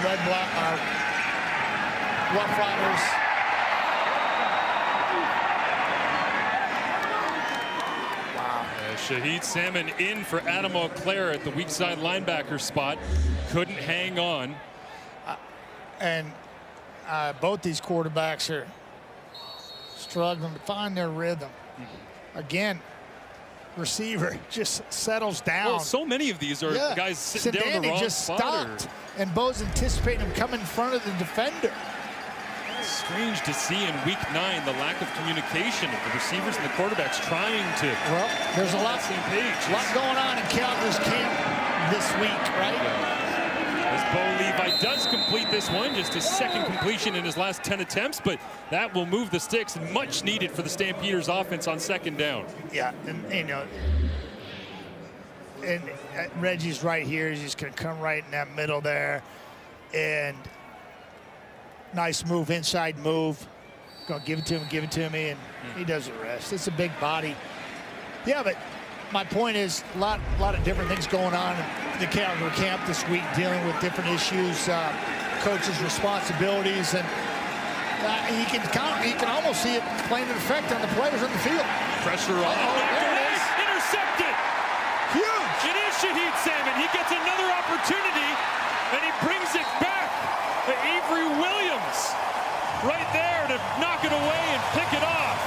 Rough Riders. Wow. Shahid Salmon in for Adam Auclair at the weak side linebacker spot. Couldn't hang on. And both these quarterbacks are struggling to find their rhythm. Again, receiver just settles down. Well, so many of these are guys sitting down the wrong just spot. Stopped, and Bo's anticipating him coming in front of the defender. Strange to see in week 9 the lack of communication of the receivers and the quarterbacks trying to. Well, there's a lot going on in Calgary's camp this week, right? As Bo Levi does complete this one, just his 2nd completion in his last 10 attempts, but that will move the sticks, and much needed for the Stampeders offense on 2nd down. Yeah, and you know, and Reggie's right here. He's just going to come right in that middle there. And nice move, inside move. Going to give it to me, and he does the rest. It's a big body. Yeah, but my point is a lot of different things going on in the Calgary camp this week, dealing with different issues, coaches' responsibilities, and you can almost see it playing an effect on the players on the field. Pressure on. There it is. Intercepted. Huge. It is Shahid Salmon. He gets another opportunity, and he brings it back to Avery Williams right there to knock it away and pick it off.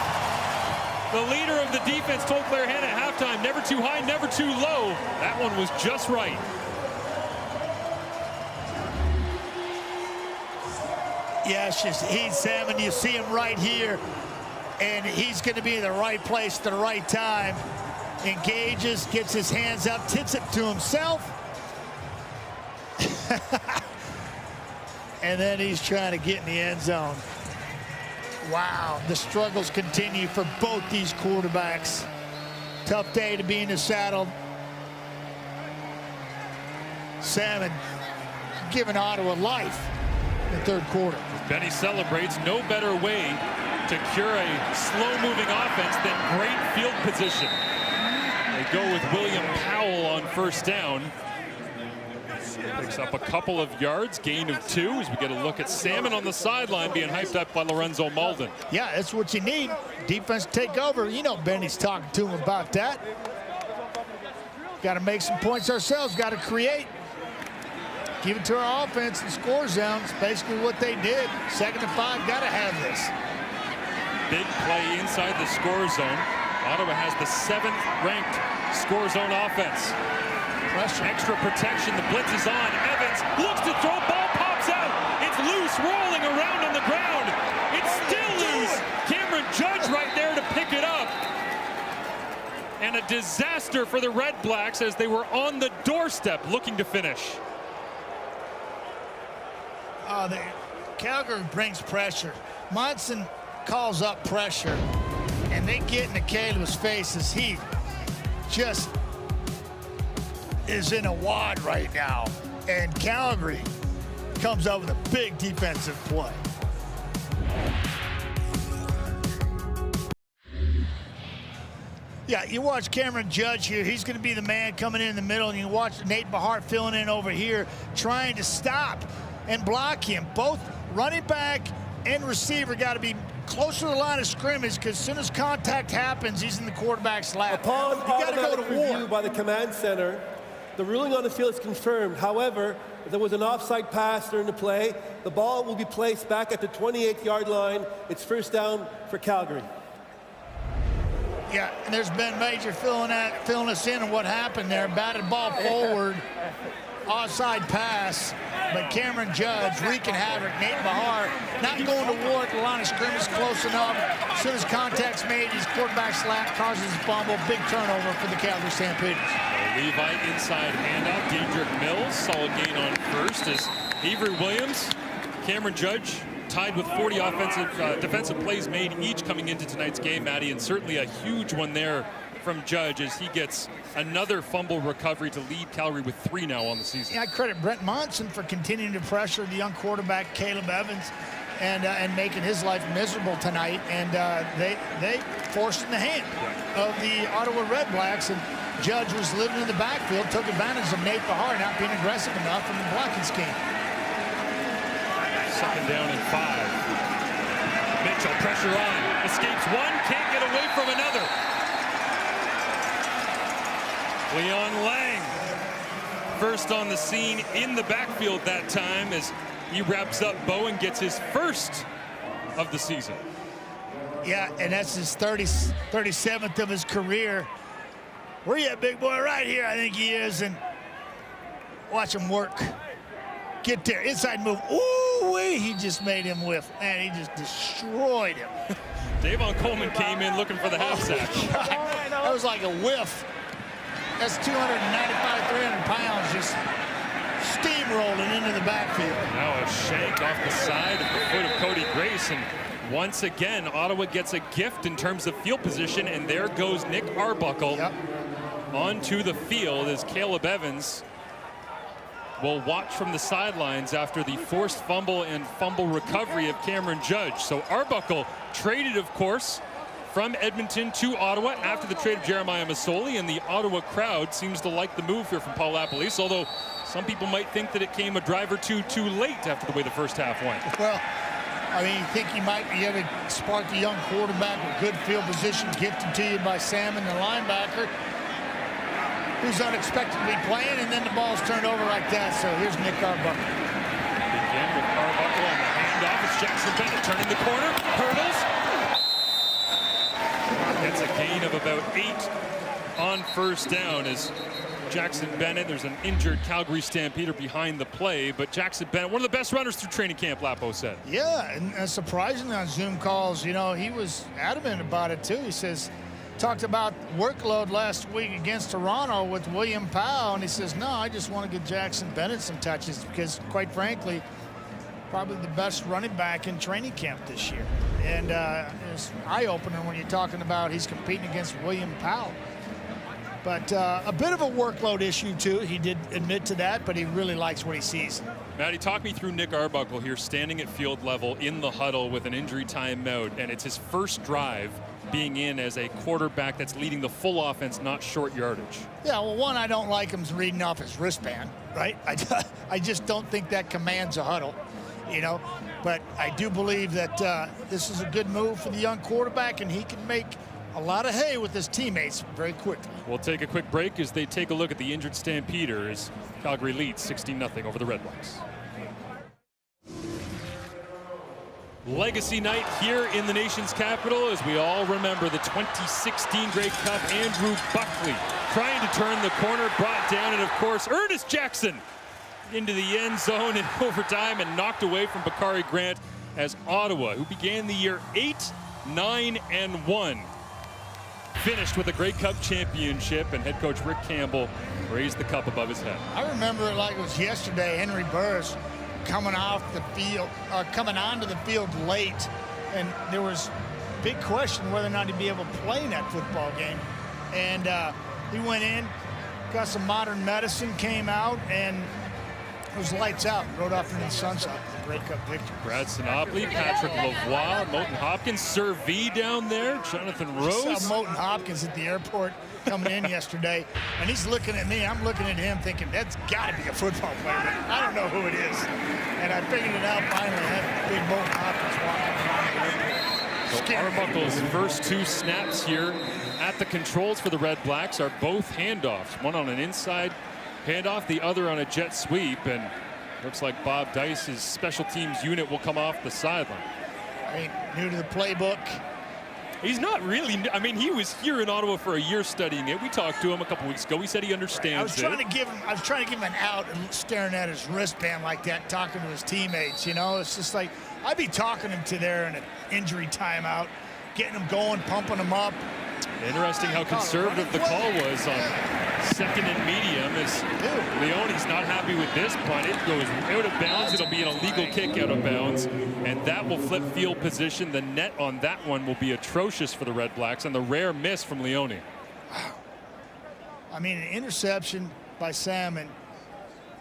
The leader of the defense told Claire Hanna at halftime, never too high, never too low. That one was just right. Yeah, Shahid Salmon, you see him right here, and he's going to be in the right place at the right time. Engages, gets his hands up, tips it to himself. And then he's trying to get in the end zone. Wow, the struggles continue for both these quarterbacks. Tough day to be in the saddle. Salmon giving Ottawa life in the third quarter. Benny celebrates. No better way to cure a slow-moving offense than great field position. They go with William Powell on first down. Picks up a couple of yards, gain of 2 as we get a look at Salmon on the sideline being hyped up by Lorenzo Malden. Yeah, that's what you need. Defense take over. You know Benny's talking to him about that. Got to make some points ourselves. Got to create. Give it to our offense in score zones. Basically what they did. 2nd and 5. Got to have this. Big play inside the score zone. Ottawa has the 7th-ranked score zone offense. Pressure. Extra protection. The blitz is on. Evans looks to throw. Ball pops out. It's loose, rolling around on the ground. It's still loose. Cameron Judge right there to pick it up. And a disaster for the Red Blacks as they were on the doorstep looking to finish. Calgary brings pressure. Munson calls up pressure, and they get into Caleb's face as he just is in a wad right now. And Calgary comes up with a big defensive play. Yeah, you watch Cameron Judge here. He's going to be the man coming in the middle, and you watch Nate Behar filling in over here, trying to stop and block him. Both running back and receiver got to be closer to the line of scrimmage, because as soon as contact happens, he's in the quarterback's lap. Upon you got to go to review war. by the command center, the ruling on the field is confirmed. However, if there was an offside pass during the play, the ball will be placed back at the 28-yard line. It's first down for Calgary. Yeah, and there's been Major filling us in on what happened there. Batted ball forward, offside pass, but Cameron Judge wreaking havoc. Nate Behar not going to war at the line of scrimmage close enough. As soon as contact's made, his quarterback's lap causes a fumble. Big turnover for the Calgary Stampeders. Levi inside handout. Diedrich Mills, solid gain on first as Avery Williams, Cameron Judge tied with 40 defensive plays made each coming into tonight's game, Maddie, and certainly a huge one there from Judge as he gets another fumble recovery to lead Calgary with 3 now on the season. Yeah, I credit Brent Monson for continuing to pressure the young quarterback Caleb Evans and making his life miserable tonight. And they forced in the hand of the Ottawa RedBlacks, and Judge was living in the backfield, took advantage of Nate Behar not being aggressive enough from the blocking scheme. 2nd down and 5. Mitchell, pressure on, escapes one, can't get away from another. Leon Lang, first on the scene in the backfield that time as he wraps up Bowen, gets his first of the season. Yeah, and that's his 37th of his career. Where you at, big boy? Right here, I think he is. And watch him work. Get there, inside move. Ooh-wee, he just made him whiff. Man, he just destroyed him. Davon Coleman came in looking for the half sack. That was like a whiff. That's 295, 300 pounds just steamrolling into the backfield. Now a shank off the side of the foot of Cody Grace, and once again, Ottawa gets a gift in terms of field position, and there goes Nick Arbuckle onto the field as Caleb Evans will watch from the sidelines after the forced fumble and fumble recovery of Cameron Judge. So Arbuckle traded, of course, from Edmonton to Ottawa after the trade of Jeremiah Masoli, and the Ottawa crowd seems to like the move here from Paul LaPolice, although some people might think that it came a drive or two too late after the way the first half went. Well, I mean, you think he might be able to spark the young quarterback with good field position gifted to you by Salmon, the linebacker, who's unexpectedly playing, and then the ball's turned over like that. So here's Nick Arbuckle. Again with Arbuckle on the handoff. It's Jackson Bennett turning the corner. Hurdles. Gets a gain of about 8 on first down as Jackson Bennett. There's an injured Calgary Stampeder behind the play, but Jackson Bennett, one of the best runners through training camp, Lapo said. Yeah, and surprisingly on Zoom calls, you know, he was adamant about it too. He says, talked about workload last week against Toronto with William Powell, and he says, no, I just want to give Jackson Bennett some touches because, quite frankly, probably the best running back in training camp this year. And it's eye-opener when you're talking about he's competing against William Powell. But a bit of a workload issue, too. He did admit to that, but he really likes what he sees. Matty, talk me through Nick Arbuckle here, standing at field level in the huddle with an injury timeout, and it's his first drive being in as a quarterback that's leading the full offense, not short yardage. Yeah, well, one, I don't like him reading off his wristband, right? I just don't think that commands a huddle, you know. But I do believe that this is a good move for the young quarterback, and he can make a lot of hay with his teammates very quickly. We'll take a quick break as they take a look at the injured Stampeders. Calgary leads 16-0 over the RedBlacks. Legacy night here in the nation's capital as we all remember the 2016 Grey Cup. Andrew Buckley trying to turn the corner, brought down, and of course Ernest Jackson into the end zone in overtime and knocked away from Bakari Grant as Ottawa, who began the year 8-9-1, finished with a Grey Cup championship, and head coach Rick Campbell raised the cup above his head. I remember it like it was yesterday. Henry Burris coming off the field, coming onto the field late, and there was big question whether or not he'd be able to play in that football game. And he went in, got some modern medicine, came out, and it was lights out. Rode off into the sunset with a Grey Cup victory. Brad Sinopoli, Patrick Lavoie, Moten Hopkins, Sir V down there, Jonathan Rose. I saw Moten Hopkins at the airport coming in yesterday, and he's looking at me. I'm looking at him thinking, that's got to be a football player. But I don't know who it is. And I figured it out finally. That big Moten Hopkins walking around. So Arbuckle's first 2 snaps here at the controls for the RedBlacks are both handoffs. One on an inside handoff, the other on a jet sweep, and looks like Bob Dice's special teams unit will come off the sideline. I mean, new to the playbook. He's not really. I mean, he was here in Ottawa for a year studying it. We talked to him a couple weeks ago. He said he understands I was trying to give him an out and staring at his wristband like that, talking to his teammates. You know, it's just like I'd be talking him to there in an injury timeout, getting him going, pumping him up. Interesting how conservative the call was on second and medium as Leone's not happy with this punt. It goes out of bounds. It'll be an illegal kick out of bounds, and that will flip field position. The net on that one will be atrocious for the RedBlacks, and the rare miss from Leone. Wow. I mean, an interception by Salmon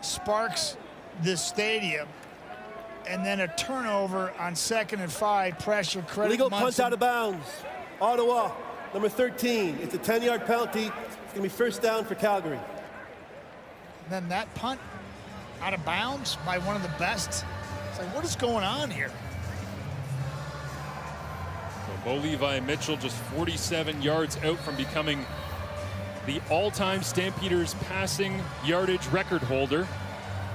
sparks this stadium, and then a turnover on 2nd and 5, pressure, credit Illegal Munson. punt out of bounds. Ottawa, number 13. It's a 10-yard penalty. It's going to be first down for Calgary. And then that punt out of bounds by one of the best. It's like, what is going on here? So Bo Levi Mitchell just 47 yards out from becoming the all-time Stampeders passing yardage record holder.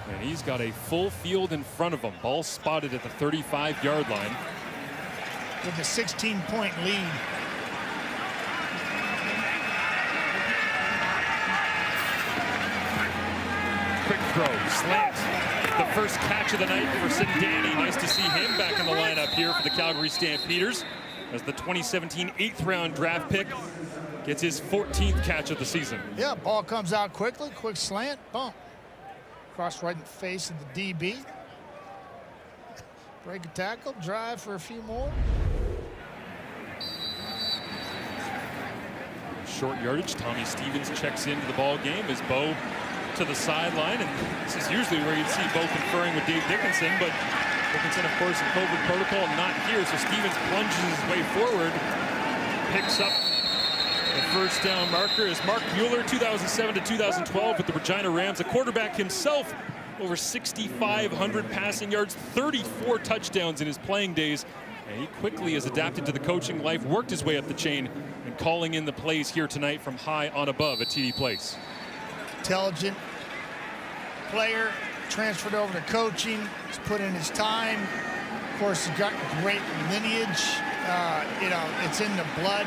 And he's got a full field in front of him. Ball spotted at the 35-yard line. With a 16-point lead. Quick throw, slant. The first catch of the night for Sindani. Nice to see him back in the lineup here for the Calgary Stampeders as the 2017 8th-round draft pick gets his 14th catch of the season. Yeah, ball comes out quickly, quick slant, bump. Cross right in the face of the DB. Break a tackle, drive for a few more. short yardage. Tommy Stevens checks into the ball game as Bo to the sideline, and this is usually where you'd see Bo conferring with Dave Dickinson, but Dickinson, of course, in COVID protocol, not here, so Stevens plunges his way forward, picks up the first down marker is Mark Mueller, 2007 to 2012 with the Regina Rams, a quarterback himself, over 6,500 passing yards, 34 touchdowns in his playing days. And he quickly has adapted to the coaching life, worked his way up the chain, and calling in the plays here tonight from high on above at TD Place. Intelligent player, transferred over to coaching. He's put in his time. Of course, he's got great lineage. You know, it's in the blood.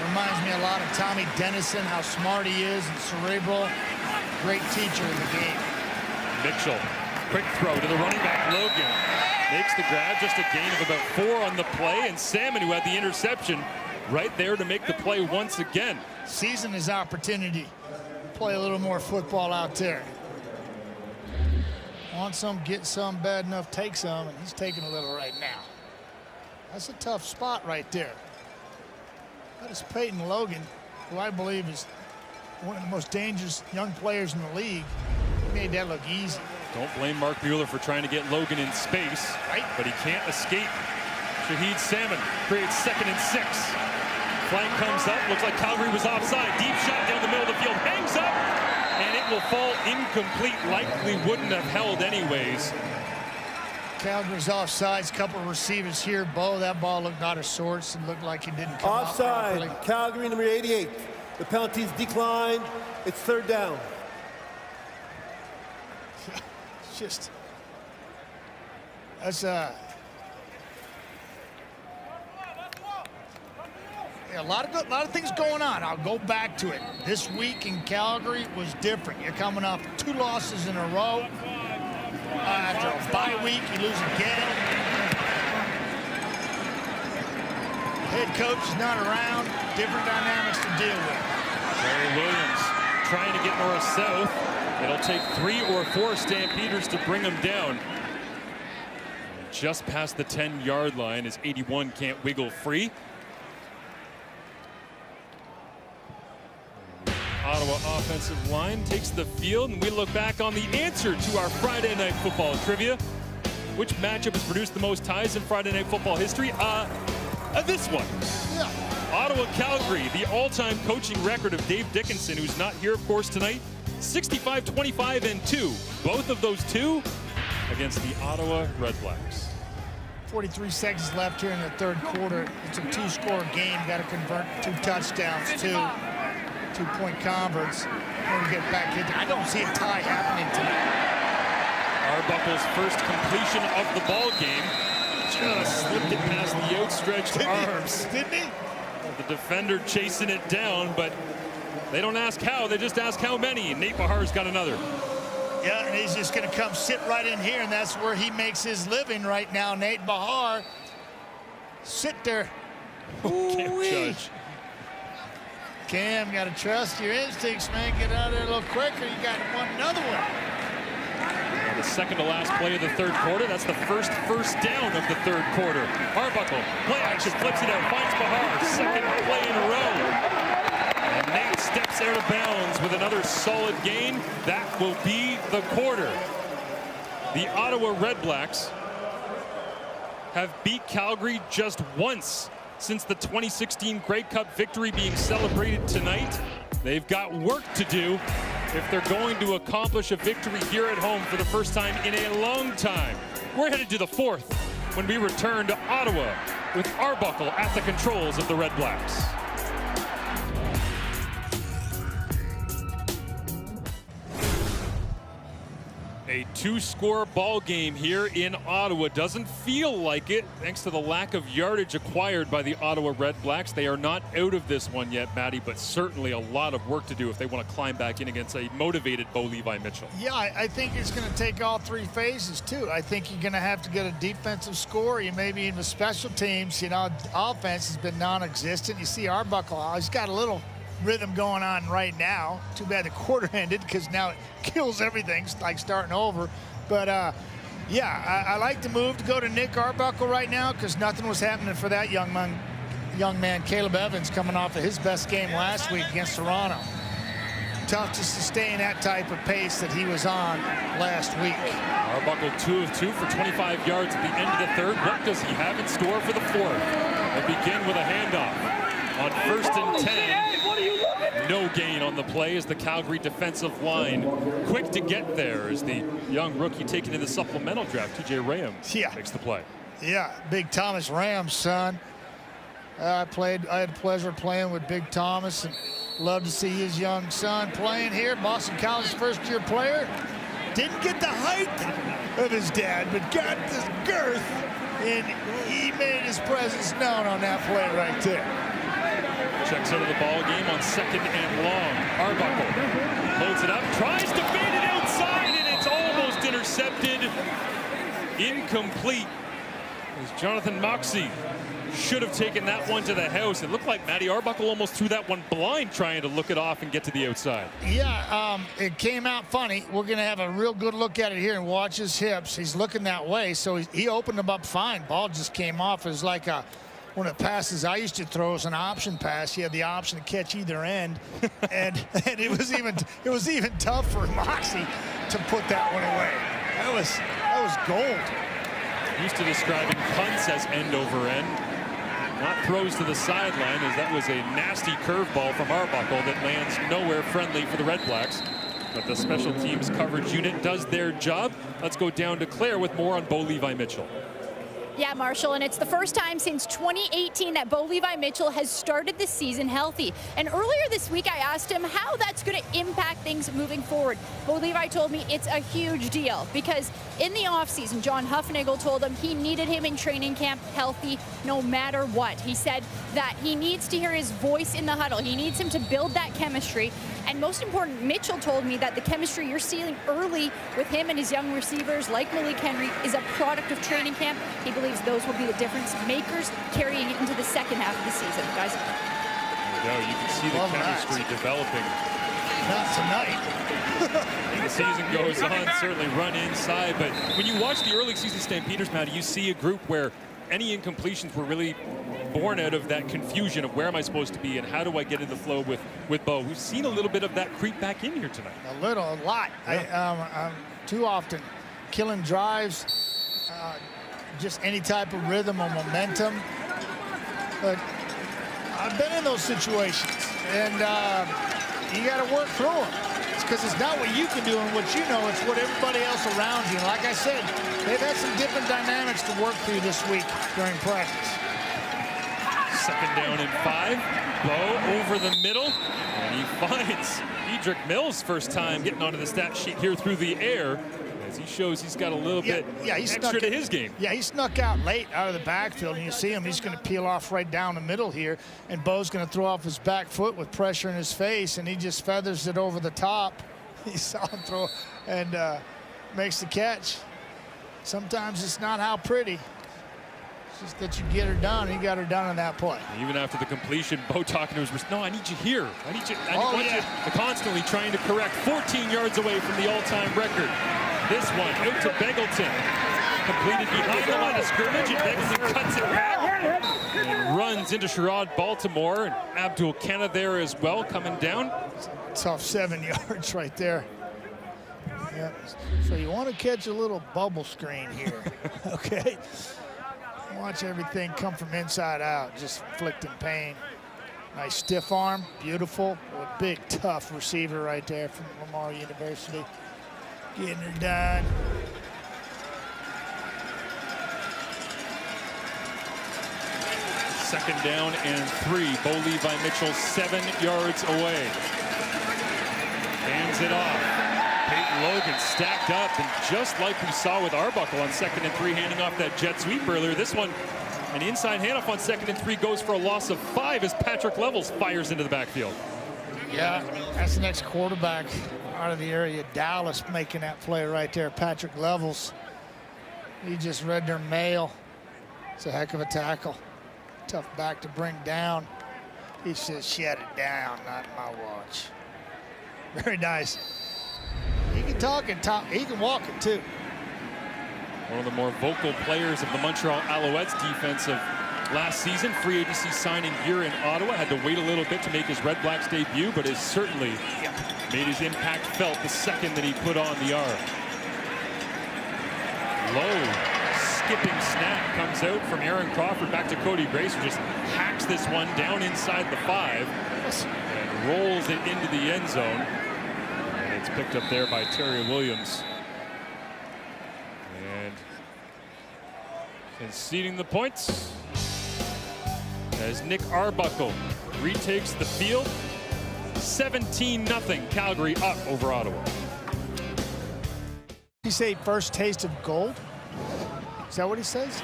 Reminds me a lot of Tommy Dennison, how smart he is and cerebral. Great teacher in the game. Mitchell, quick throw to the running back, Logan. Makes the grab, just a gain of about 4 on the play, and Salmon, who had the interception, right there to make the play once again. Seizing his opportunity. Play a little more football out there. Want some, get some, bad enough, take some, and he's taking a little right now. That's a tough spot right there. That is Peyton Logan, who I believe is one of the most dangerous young players in the league. He made that look easy. Don't blame Mark Mueller for trying to get Logan in space, right? But he can't escape. Shahid Salmon creates 2nd and 6. Flank comes up, looks like Calgary was offside. Deep shot down the middle of the field, hangs up, and it will fall incomplete. Likely wouldn't have held anyways. Calgary's offsides, couple of receivers here. Bo, that ball looked out of sorts and looked like it didn't come out properly. Offside, Calgary number 88. The penalties declined. It's 3rd down. It's just, that's yeah, a lot of things going on. I'll go back to it. This week in Calgary was different. You're coming off 2 losses in a row. After a bye week, you lose again. Head coach is not around. Different dynamics to deal with. Terry Williams trying to get north-south. It'll take 3 or 4 Stampeders to bring him down. Just past the 10-yard line as 81 can't wiggle free. Ottawa offensive line takes the field, and we look back on the answer to our Friday Night Football trivia. Which matchup has produced the most ties in Friday Night Football history? This one. Yeah. Ottawa-Calgary, the all-time coaching record of Dave Dickinson, who's not here, of course, tonight. 65-25-2. Both of those 2 against the Ottawa RedBlacks. 43 seconds left here in the 3rd quarter. It's a 2-score game. Got to convert 2 touchdowns, 2-point converts. When we get back in, I don't see a tie happening tonight. Arbuckle's first completion of the ball game. Just slipped it past the outstretched arms. Didn't he? The defender chasing it down, but they don't ask how, they just ask how many. Nate Bahar's got another. Yeah, and he's just going to come sit right in here, and that's where he makes his living right now. Nate Bahar. Sit there. Can't judge. Cam, got to trust your instincts, man. Get out of there a little quicker. You got another one. The second to last play of the 3rd quarter. That's the first down of the 3rd quarter. Arbuckle, play action, flips it out, finds Bahar. 2nd play in a row. And Nate steps out of bounds with another solid gain. That will be the quarter. The Ottawa RedBlacks have beat Calgary just once since the 2016 Grey Cup victory being celebrated tonight. They've got work to do if they're going to accomplish a victory here at home for the first time in a long time. We're headed to the 4th when we return to Ottawa with Arbuckle at the controls of the RedBlacks. A 2-score ball game here in Ottawa. Doesn't feel like it, thanks to the lack of yardage acquired by the Ottawa RedBlacks. They are not out of this one yet, Matty, but certainly a lot of work to do if they want to climb back in against a motivated Bo Levi Mitchell. Yeah, I think it's going to take all 3 phases, too. I think you're going to have to get a defensive score. You maybe in the special teams, you know, offense has been non-existent. You see Arbuckle, he's got a little rhythm going on right now. Too bad the quarter ended, because now it kills everything. It's like starting over. But yeah, I like the move to go to Nick Arbuckle right now, because nothing was happening for that young man young man Caleb Evans coming off of his best game last week against Toronto. Tough to sustain that type of pace that he was on last week. Arbuckle 2 of 2 for 25 yards at the end of the third. What does he have in store for the fourth? They begin with a handoff on 1st and 10. No gain on the play as the Calgary defensive line quick to get there as the young rookie taken in the supplemental draft, TJ Rams, makes the play. Yeah, Big Thomas Rams, son. I had the pleasure of playing with Big Thomas and love to see his young son playing here. Boston College first-year player. Didn't get the height of his dad, but got the girth, and he made his presence known on that play right there. Checks out of the ball game on 2nd and long. Arbuckle loads it up, tries to fade it outside, and it's almost intercepted. Incomplete. As Jonathan Moxey should have taken that one to the house. It looked like Matty Arbuckle almost threw that one blind trying to look it off and get to the outside. Yeah, it came out funny. We're going to have a real good look at it here and watch his hips. He's looking that way, so he opened them up fine. Ball just came off. It was like one of the passes I used to throw as an option pass. You had the option to catch either end, and it was even tough for Moxie to put that one away. That was gold. Used to describing punts as end over end, not throws to the sideline, as that was a nasty curveball from Arbuckle that lands nowhere friendly for the RedBlacks. But the special teams coverage unit does their job. Let's go down to Claire with more on Bo Levi Mitchell. Yeah, Marshall, and it's the first time since 2018 that Bo Levi Mitchell has started the season healthy. And earlier this week, I asked him how that's going to impact things moving forward. Bo Levi told me it's a huge deal because in the offseason, John Huffnagel told him he needed him in training camp healthy no matter what. He said that he needs to hear his voice in the huddle. He needs him to build that chemistry. And most important, Mitchell told me that the chemistry you're seeing early with him and his young receivers like Malik Henry is a product of training camp. He believes those will be the difference makers carrying it into the second half of the season. Guys. There you can see the chemistry developing. Not tonight. The season goes on, certainly run inside, but when you watch the early season Stampeders, Matty, you see a group where any incompletions were really born out of that confusion of where am I supposed to be and how do I get in the flow with Bo. We've seen a little bit of that creep back in here tonight. A lot. Yeah. Too often killing drives, just any type of rhythm or momentum. But I've been in those situations, and you got to work through them. It's because it's not what you can do and what you know, it's what everybody else around you. And like I said, they've had some different dynamics to work through this week during practice. 2nd down and 5. Bo over the middle, and he finds Edric Mills' first time getting onto the stat sheet here through the air, as he shows he's got a little bit extra to his game. Yeah, he snuck out late out of the backfield, and you see him, he's going to peel off right down the middle here, and Bo's going to throw off his back foot with pressure in his face, and he just feathers it over the top. He saw him throw and makes the catch. Sometimes it's not how pretty. It's just that you get her done. He got her done on that play. Even after the completion, Bo talking to his no, I need you here. I want you constantly trying to correct. 14 yards away from the all-time record. This one out to Beggleton. Completed behind the line of scrimmage, and Beggleton cuts it back and runs into Sherrod Baltimore, and Abdul Kenna there as well coming down. Tough 7 yards right there. Yeah. So you want to catch a little bubble screen here, okay? Watch everything come from inside out, just inflicting pain. Nice stiff arm, beautiful. A big, tough receiver right there from Lamar University. Getting her done. Second down and 3. Bo Levi Mitchell 7 yards away. Hands it off. Peyton Logan stacked up, and just like we saw with Arbuckle on 2nd and 3, handing off that jet sweep earlier, this one, an inside handoff on 2nd and 3 goes for a loss of 5 as Patrick Levels fires into the backfield. Yeah, that's the next quarterback out of the area. Dallas making that play right there. Patrick Levels. He just read their mail. It's a heck of a tackle. Tough back to bring down. He says, shut it down, not my watch. Very nice. He can talk and talk. He can walk it too. One of the more vocal players of the Montreal Alouettes defensive last season. Free agency signing here in Ottawa. Had to wait a little bit to make his Red Blacks debut, but has certainly made his impact felt the second that he put on the arm. Low skipping snap comes out from Aaron Crawford back to Cody Grace, who just hacks this one down inside the 5 and rolls it into the end zone. And it's picked up there by Terry Williams. And conceding the points as Nick Arbuckle retakes the field. 17-0 Calgary up over Ottawa. He say first taste of gold? Is that what he says?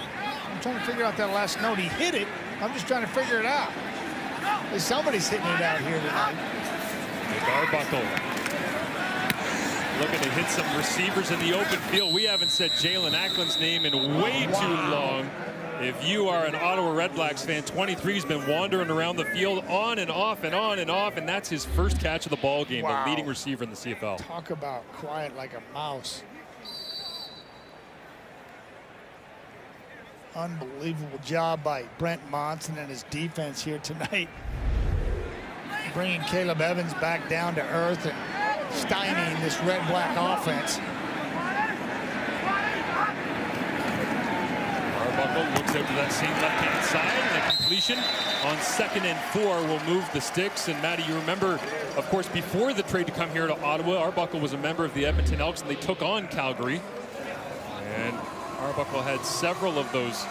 I'm trying to figure out that last note. He hit it. I'm just trying to figure it out. Somebody's hitting it out here tonight. Nick Arbuckle looking to hit some receivers in the open field. We haven't said Jalen Ackland's name in way too long. If you are an Ottawa RedBlacks fan, 23's been wandering around the field on and off and on and off, and that's his first catch of the ball game, the leading receiver in the CFL. Talk about quiet like a mouse. Unbelievable job by Brent Monson and his defense here tonight. Bringing Caleb Evans back down to earth and stymieing this red-black offense. Arbuckle looks out to that same left-hand side, and a completion on 2nd and 4 will move the sticks. And Matty, you remember, of course, before the trade to come here to Ottawa, Arbuckle was a member of the Edmonton Elks, and they took on Calgary. And Arbuckle had several of those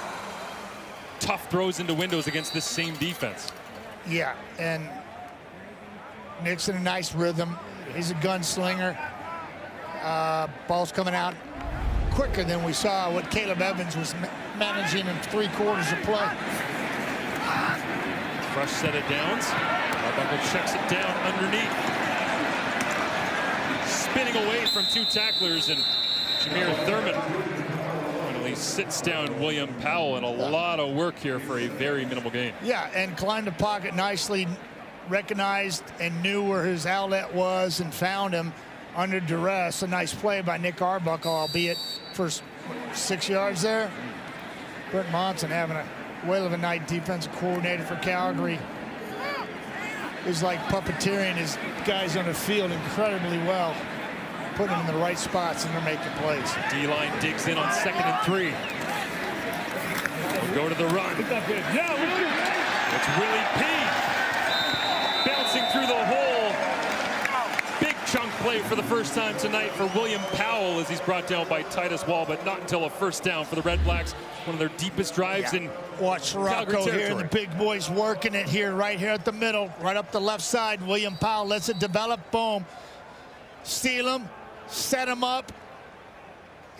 tough throws into windows against this same defense. Yeah, and Nick's in a nice rhythm. He's a gunslinger. Ball's coming out quicker than we saw what Caleb Evans was managing in 3 quarters of play. Fresh set of downs. Arbuckle checks it down underneath. Spinning away from 2 tacklers, and Jameer Thurman finally sits down William Powell, and a lot of work here for a very minimal gain. Yeah, and climbed the pocket nicely, recognized and knew where his outlet was and found him under duress. A nice play by Nick Arbuckle, albeit first 6 yards there. Brent Monson having a whale of a night, defensive coordinator for Calgary. He's like puppeteering his guys on the field incredibly well, putting them in the right spots, and they're making plays. D-line digs in on 2nd and 3. We'll go to the run. It's Willie P. Bouncing through the hole. Big chunk play for the first time tonight for William Powell as he's brought down by Titus Wall, but not until a first down for the Red Blacks. One of their deepest drives in Watch Rocco here, and the big boys working it here, right here at the middle, right up the left side. William Powell lets it develop, boom. Steal him, set him up,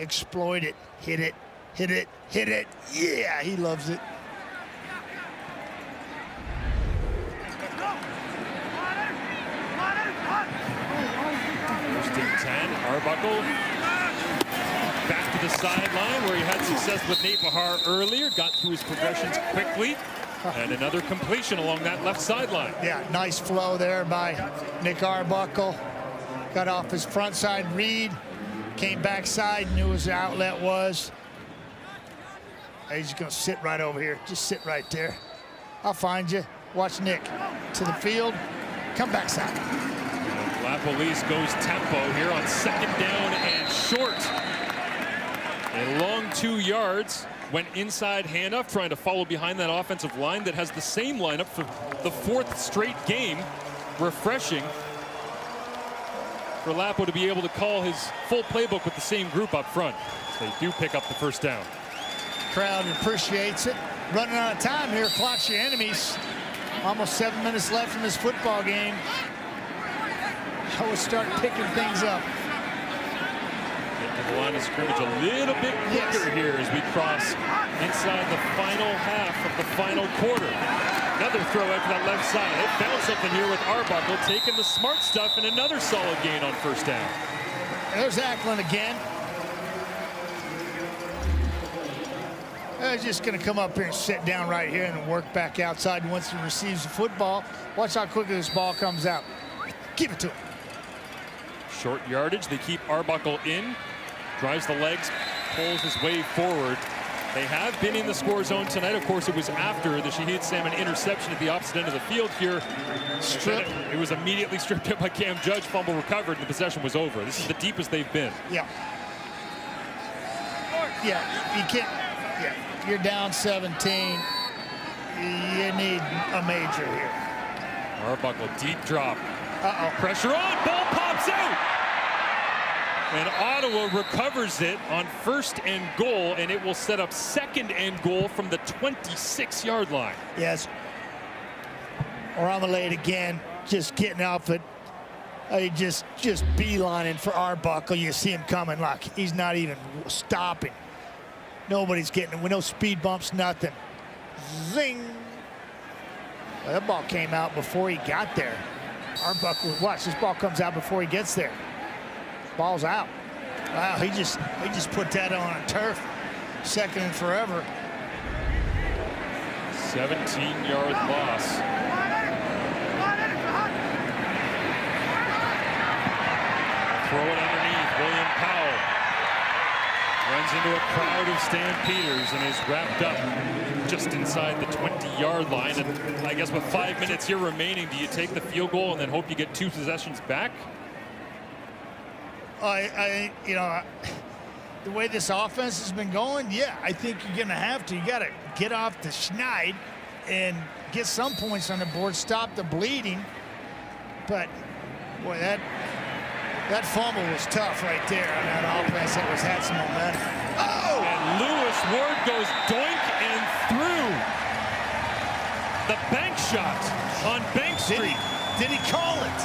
exploit it, hit it, hit it, hit it. Yeah, he loves it. First and 10, Arbuckle back to the sideline where he had success with Nate Bahar earlier, got through his progressions quickly, and another completion along that left sideline. Yeah, nice flow there by Nick Arbuckle. Got off his front side read, came backside, knew his outlet was. He's just gonna sit right over here. Just sit right there. I'll find you. Watch Nick to the field, come backside. Lapolice goes tempo here on 2nd down and short. A long 2 yards, went inside handoff, trying to follow behind that offensive line that has the same lineup for the 4th straight game. Refreshing for Lapo to be able to call his full playbook with the same group up front. So they do pick up the first down. Crowd appreciates it. Running out of time here, clocks your enemies. Almost 7 minutes left in this football game. I will start picking things up. Get to the line of scrimmage a little bit quicker here as we cross inside the final half of the final quarter. Another throw out to that left side. They found something here with Arbuckle, taking the smart stuff, and another solid gain on first down. There's Ackland again. He's just going to come up here and sit down right here and work back outside once he receives the football. Watch how quickly this ball comes out. Give it to him. Short yardage. They keep Arbuckle in. Drives the legs, pulls his way forward. They have been in the score zone tonight. Of course, it was after the Shahid Salmon interception at the opposite end of the field here. It was immediately stripped up by Cam Judge, fumble recovered, and the possession was over. This is the deepest they've been. Yeah. Yeah, you can't. Yeah, you're down 17. You need a major here. Arbuckle, deep drop. Uh-oh. Pressure on, ball pops out. And Ottawa recovers it on 1st and goal, and it will set up 2nd and goal from the 26-yard line. Yes. Around the lane again, just getting off it. Just beelining for Arbuckle. You see him coming like he's not even stopping. Nobody's getting him with no speed bumps, nothing. Zing. Well, that ball came out before he got there. Arbuckle, watch, this ball comes out before he gets there. Ball's out. Wow, he just put that on a turf. 2nd and forever. 17-yard loss. Throw it underneath. William Powell runs into a crowd of Stampeders and is wrapped up just inside the 20-yard line. And I guess with 5 minutes here remaining, do you take the field goal and then hope you get 2 possessions back? You know, the way this offense has been going, yeah, I think you're going to have to. You got to get off the schneid and get some points on the board, stop the bleeding. But, boy, that fumble was tough right there on that offense that had some momentum. Oh! And Lewis Ward goes doink and through. The bank shot on Bank Street. Did he call it?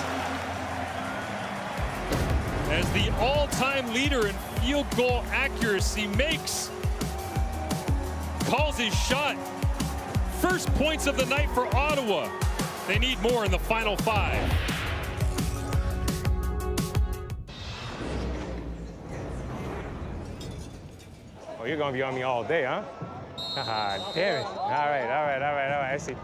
As the all-time leader in field goal accuracy calls his shot. First points of the night for Ottawa. They need more in the final 5. Oh, you're gonna be on me all day, huh? Damn it. All right, I see.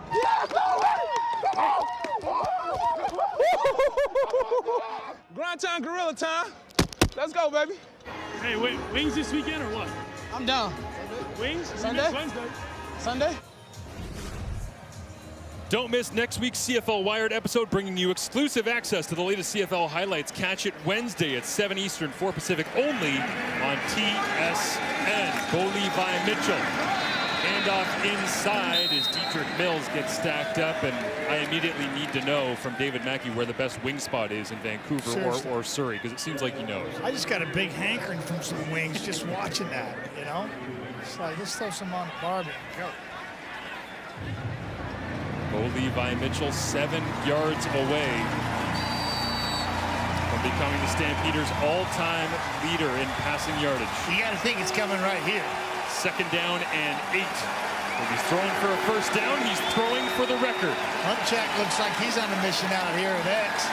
Grind time, gorilla time. Let's go, baby. Hey, wait, wings this weekend or what? I'm down. Wings? Sunday? Wednesday. Sunday? Don't miss next week's CFL Wired episode, bringing you exclusive access to the latest CFL highlights. Catch it Wednesday at 7 Eastern, 4 Pacific, only on TSN. Bo Levi Mitchell. Handoff inside as Dietrich Mills gets stacked up, and I immediately need to know from David Mackey where the best wing spot is in Vancouver or Surrey, because it seems like he knows. I just got a big hankering from some wings just watching that, you know? It's like, let's throw some on the barbie and go. Bo Levi Mitchell 7 yards away from becoming the Stampeders' all-time leader in passing yardage. You got to think it's coming right here. 2nd down and 8. If he's throwing for a first down, he's throwing for the record. Hunchak looks like he's on a mission out here at X.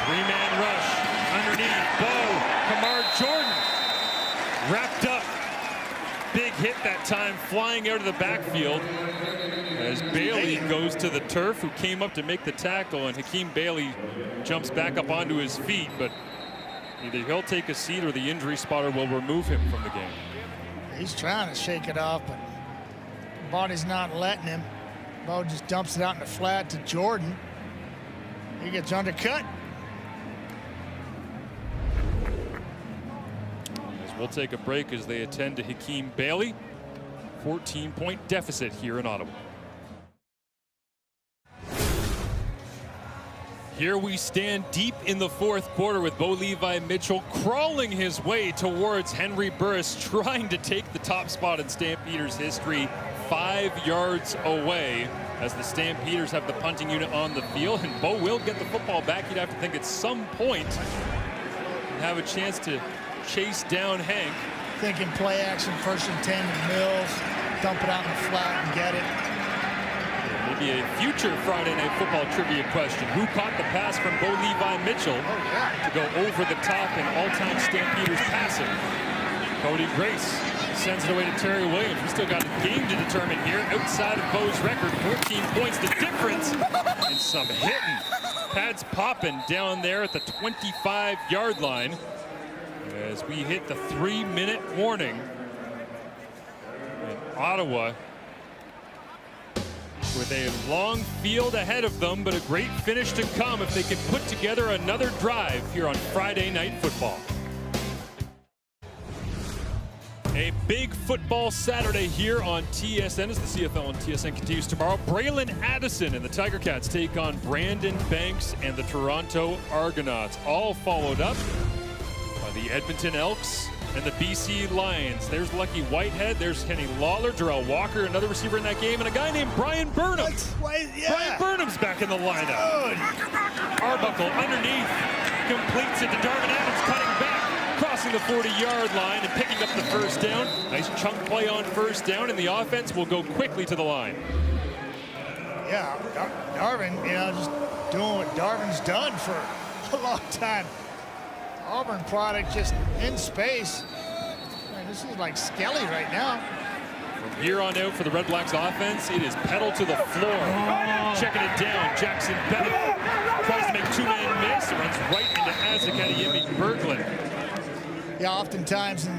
Three-man rush underneath. Bo, Kamar Jordan wrapped up. Big hit that time, flying out of the backfield as Bailey goes to the turf, who came up to make the tackle, and Hakeem Bailey jumps back up onto his feet, but either he'll take a seat or the injury spotter will remove him from the game. He's trying to shake it off, but body's not letting him. Bo just dumps it out in the flat to Jordan. He gets undercut. We'll take a break as they attend to Hakeem Bailey. 14-point deficit here in Ottawa. Here we stand deep in the 4th quarter with Bo Levi Mitchell crawling his way towards Henry Burris, trying to take the top spot in Stampeders history, 5 yards away as the Stampeders have the punting unit on the field, and Bo will get the football back. You'd have to think at some point and have a chance to chase down Hank. Thinking play action, 1st and 10 to Mills, dump it out in the flat and get it. Maybe a future Friday Night Football trivia question. Who caught the pass from Bo Levi Mitchell to go over the top in all-time Stampeders passing? Cody Grace sends it away to Terry Williams. We still got a game to determine here. Outside of Bo's record, 14 points the difference, and some hitting. Pads popping down there at the 25-yard line. as we hit the 3-minute warning. And Ottawa with a long field ahead of them, but a great finish to come if they can put together another drive here on Friday Night Football. A big football Saturday here on TSN as the CFL on TSN continues tomorrow. Braylon Addison and the Tiger Cats take on Brandon Banks and the Toronto Argonauts. All followed up by the Edmonton Elks and the BC Lions. There's Lucky Whitehead. There's Kenny Lawler, Darrell Walker, another receiver in that game, and a guy named Brian Burnham. Brian Burnham's back in the lineup. Arbuckle underneath, completes it to Darvin Adams, cutting back, crossing the 40-yard line and picking up the first down. Nice chunk play on first down, and the offense will go quickly to the line. Yeah, Darvin, just doing what Darvin's done for a long time. Auburn product just in space. Man, this is like Skelly right now. From here on out for the Red Blacks offense, it is pedal to the floor. Checking it down, Jackson Bennett tries to make two-man miss, runs right into Isaac Adeyemi Berglund. Yeah, oftentimes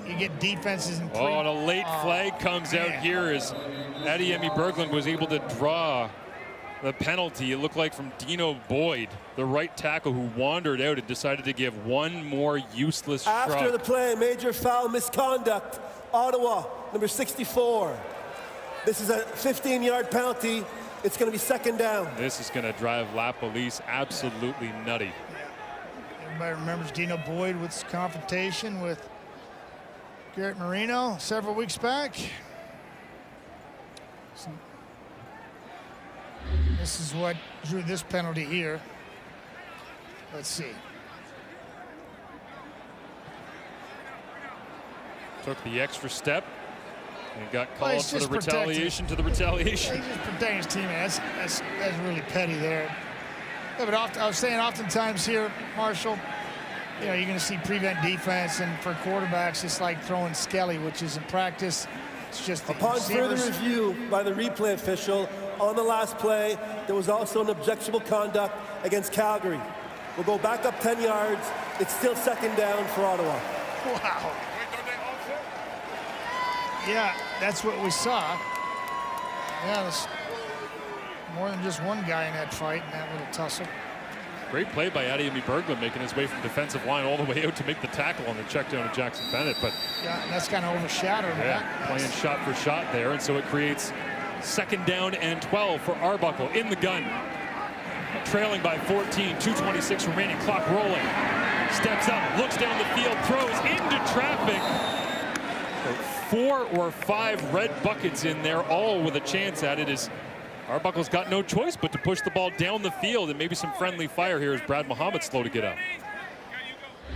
you get defenses and and a late flag comes out here as Adeyemi Berglund was able to draw the penalty. It looked like from Dino Boyd, the right tackle, who wandered out and decided to give one more useless After shrug. the play, major foul misconduct. Ottawa, number 64. This is a 15-yard penalty. It's going to be second down. This is going to drive LaPolice absolutely nutty. Everybody remembers Dino Boyd with his confrontation with Garrett Marino several weeks back. This is what drew this penalty here. Let's see. Took the extra step and got called he's for the just protecting. retaliation to the retaliation. He's just protecting his teammate. That's really petty there. Yeah, but I was saying oftentimes here, Marshall, you're going to see prevent defense, and for quarterbacks, it's like throwing Skelly, which is in practice. It's just the Upon further receivers. review by the replay official on the last play, there was also an objectionable conduct against Calgary. We'll go back up 10 yards. It's still second down for Ottawa. Wow. Yeah, that's what we saw. Yeah, there's more than just one guy in that fight in that little tussle. Great play by Adeyemi Berglund, making his way from defensive line all the way out to make the tackle on the check down of Jackson Bennett. But yeah, and that's kind of overshadowed that. Playing shot for shot there, and so it creates second down and 12 for Arbuckle in the gun. Trailing by 14, 2:26 remaining, clock rolling. Steps up, looks down the field, throws into traffic. 4 or 5 red buckets in there, all with a chance at it, as Arbuckle's got no choice but to push the ball down the field, and maybe some friendly fire here as Brad Muhammad's slow to get up.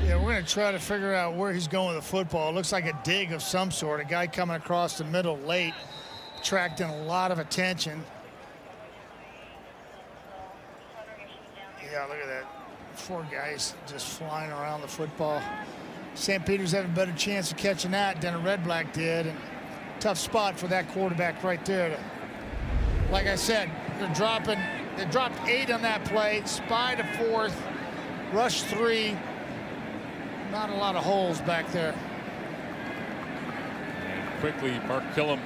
Yeah, we're going to try to figure out where he's going with the football. It looks like a dig of some sort. A guy coming across the middle late, attracting a lot of attention. Yeah, look at that. 4 guys just flying around the football. Stampeders have a better chance of catching that than a Red Black did. And tough spot for that quarterback right there. Like I said, they dropped 8 on that play, spied a 4th, rushed 3. Not a lot of holes back there. And quickly, Mark Killam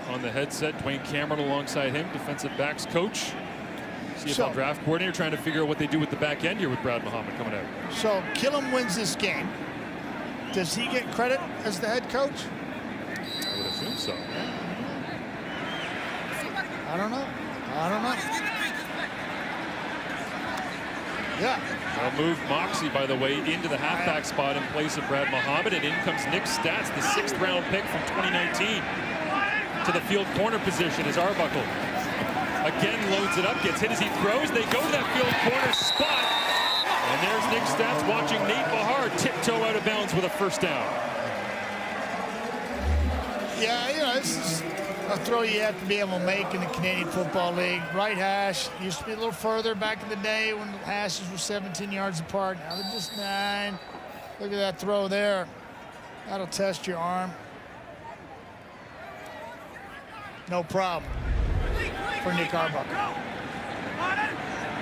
on the headset, Dwayne Cameron alongside him, defensive backs coach, CFL draft coordinator, trying to figure out what they do with the back end here with Brad Muhammad coming out. So Killam wins this game. Does he get credit as the head coach? I would assume so. I don't know. Yeah. They'll move Moxie, by the way, into the halfback spot in place of Brad Muhammad, and in comes Nick Stats, the 6th-round pick from 2019, to the field corner position as Arbuckle again loads it up, gets hit as he throws. They go to that field corner spot, and there's Nick Stats watching Nate Bahar tiptoe out of bounds with a first down. Yeah, this is a throw you have to be able to make in the Canadian Football League. Right hash used to be a little further back in the day when the hashes were 17 yards apart. Now they're just 9. Look at that throw there. That'll test your arm. No problem for Nick Arbuckle.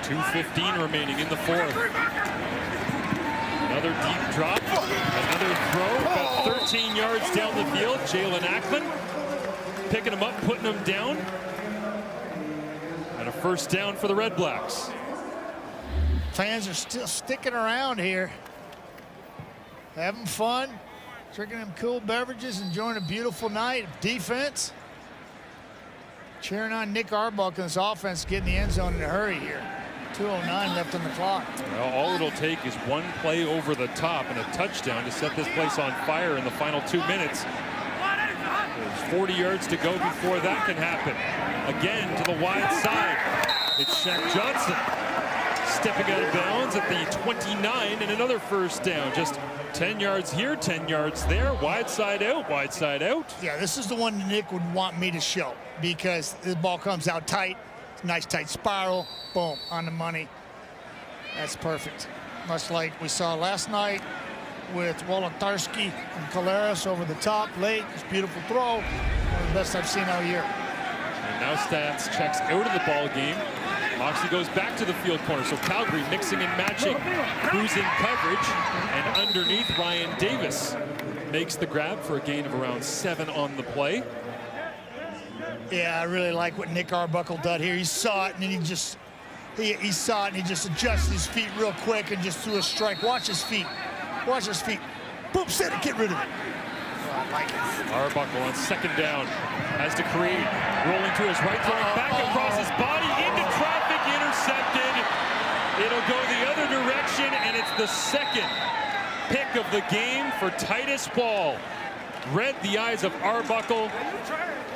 2:15 remaining in the 4th. Another deep drop, another throw, about 13 yards down the field. Jalen Ackman picking him up, putting him down. And a first down for the Red Blacks. Fans are still sticking around here, having fun, drinking them cool beverages, enjoying a beautiful night of defense. Cheering on Nick Arbuckle and his offense, getting the end zone in a hurry here. 2:09 left on the clock. Well, all it'll take is one play over the top and a touchdown to set this place on fire in the final 2 minutes. There's 40 yards to go before that can happen. Again to the wide side. It's Shaq Johnson stepping out of bounds at the 29 and another first down. Just 10 yards here, 10 yards there. Wide side out, wide side out. Yeah, this is the one Nick would want me to show because the ball comes out tight. Nice tight spiral. Boom, on the money. That's perfect. Much like we saw last night with Wolodarski and Kaleras over the top late. It's a beautiful throw. One of the best I've seen all year. And now Stats checks out of the ball game. Moxley goes back to the field corner. So Calgary mixing and matching, cruising coverage. And underneath, Ryan Davis makes the grab for a gain of around 7 on the play. Yeah, I really like what Nick Arbuckle did here. He saw it and then he saw it and he just adjusted his feet real quick and just threw a strike. Watch his feet. Watch his feet. Boom, set it, get rid of it. Oh, I like it. Arbuckle on second down has to create. Rolling to his right, throwing back across his body into traffic, intercepted. It'll go the other direction, and it's the second pick of the game for Titus Wall. Read the eyes of Arbuckle,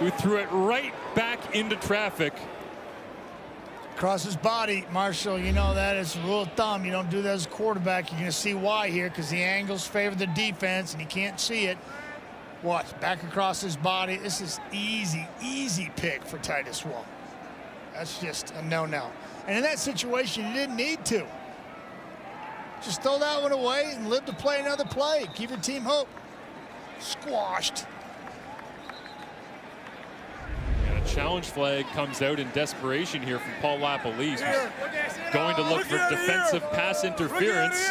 who threw it right back into traffic. Across his body, Marshall, you know that is a rule of thumb. You don't do that as a quarterback. You're going to see why here because the angles favor the defense and he can't see it. Watch, back across his body. This is easy, easy pick for Titus Wall. That's just a no-no. And in that situation, you didn't need to. Just throw that one away and live to play another play. Give your team hope. Squashed. And a challenge flag comes out in desperation here from Paul LaPolice, who's going to look for defensive pass interference.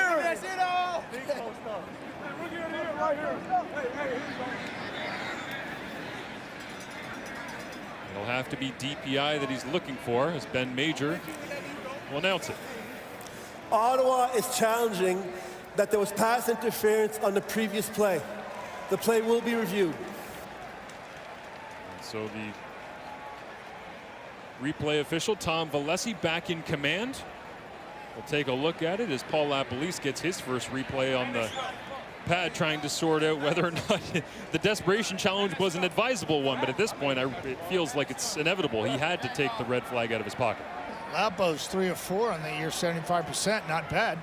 It'll have to be DPI that he's looking for, as Ben Major will announce it. Ottawa is challenging that there was pass interference on the previous play. The play will be reviewed. So the replay official, Tom Valesi, back in command. We'll take a look at it as Paul LaPolice gets his first replay on the pad, trying to sort out whether or not the desperation challenge was an advisable one. But at this point, it feels like it's inevitable. He had to take the red flag out of his pocket. Lapo's 3 of 4 on the year, 75%. Not bad.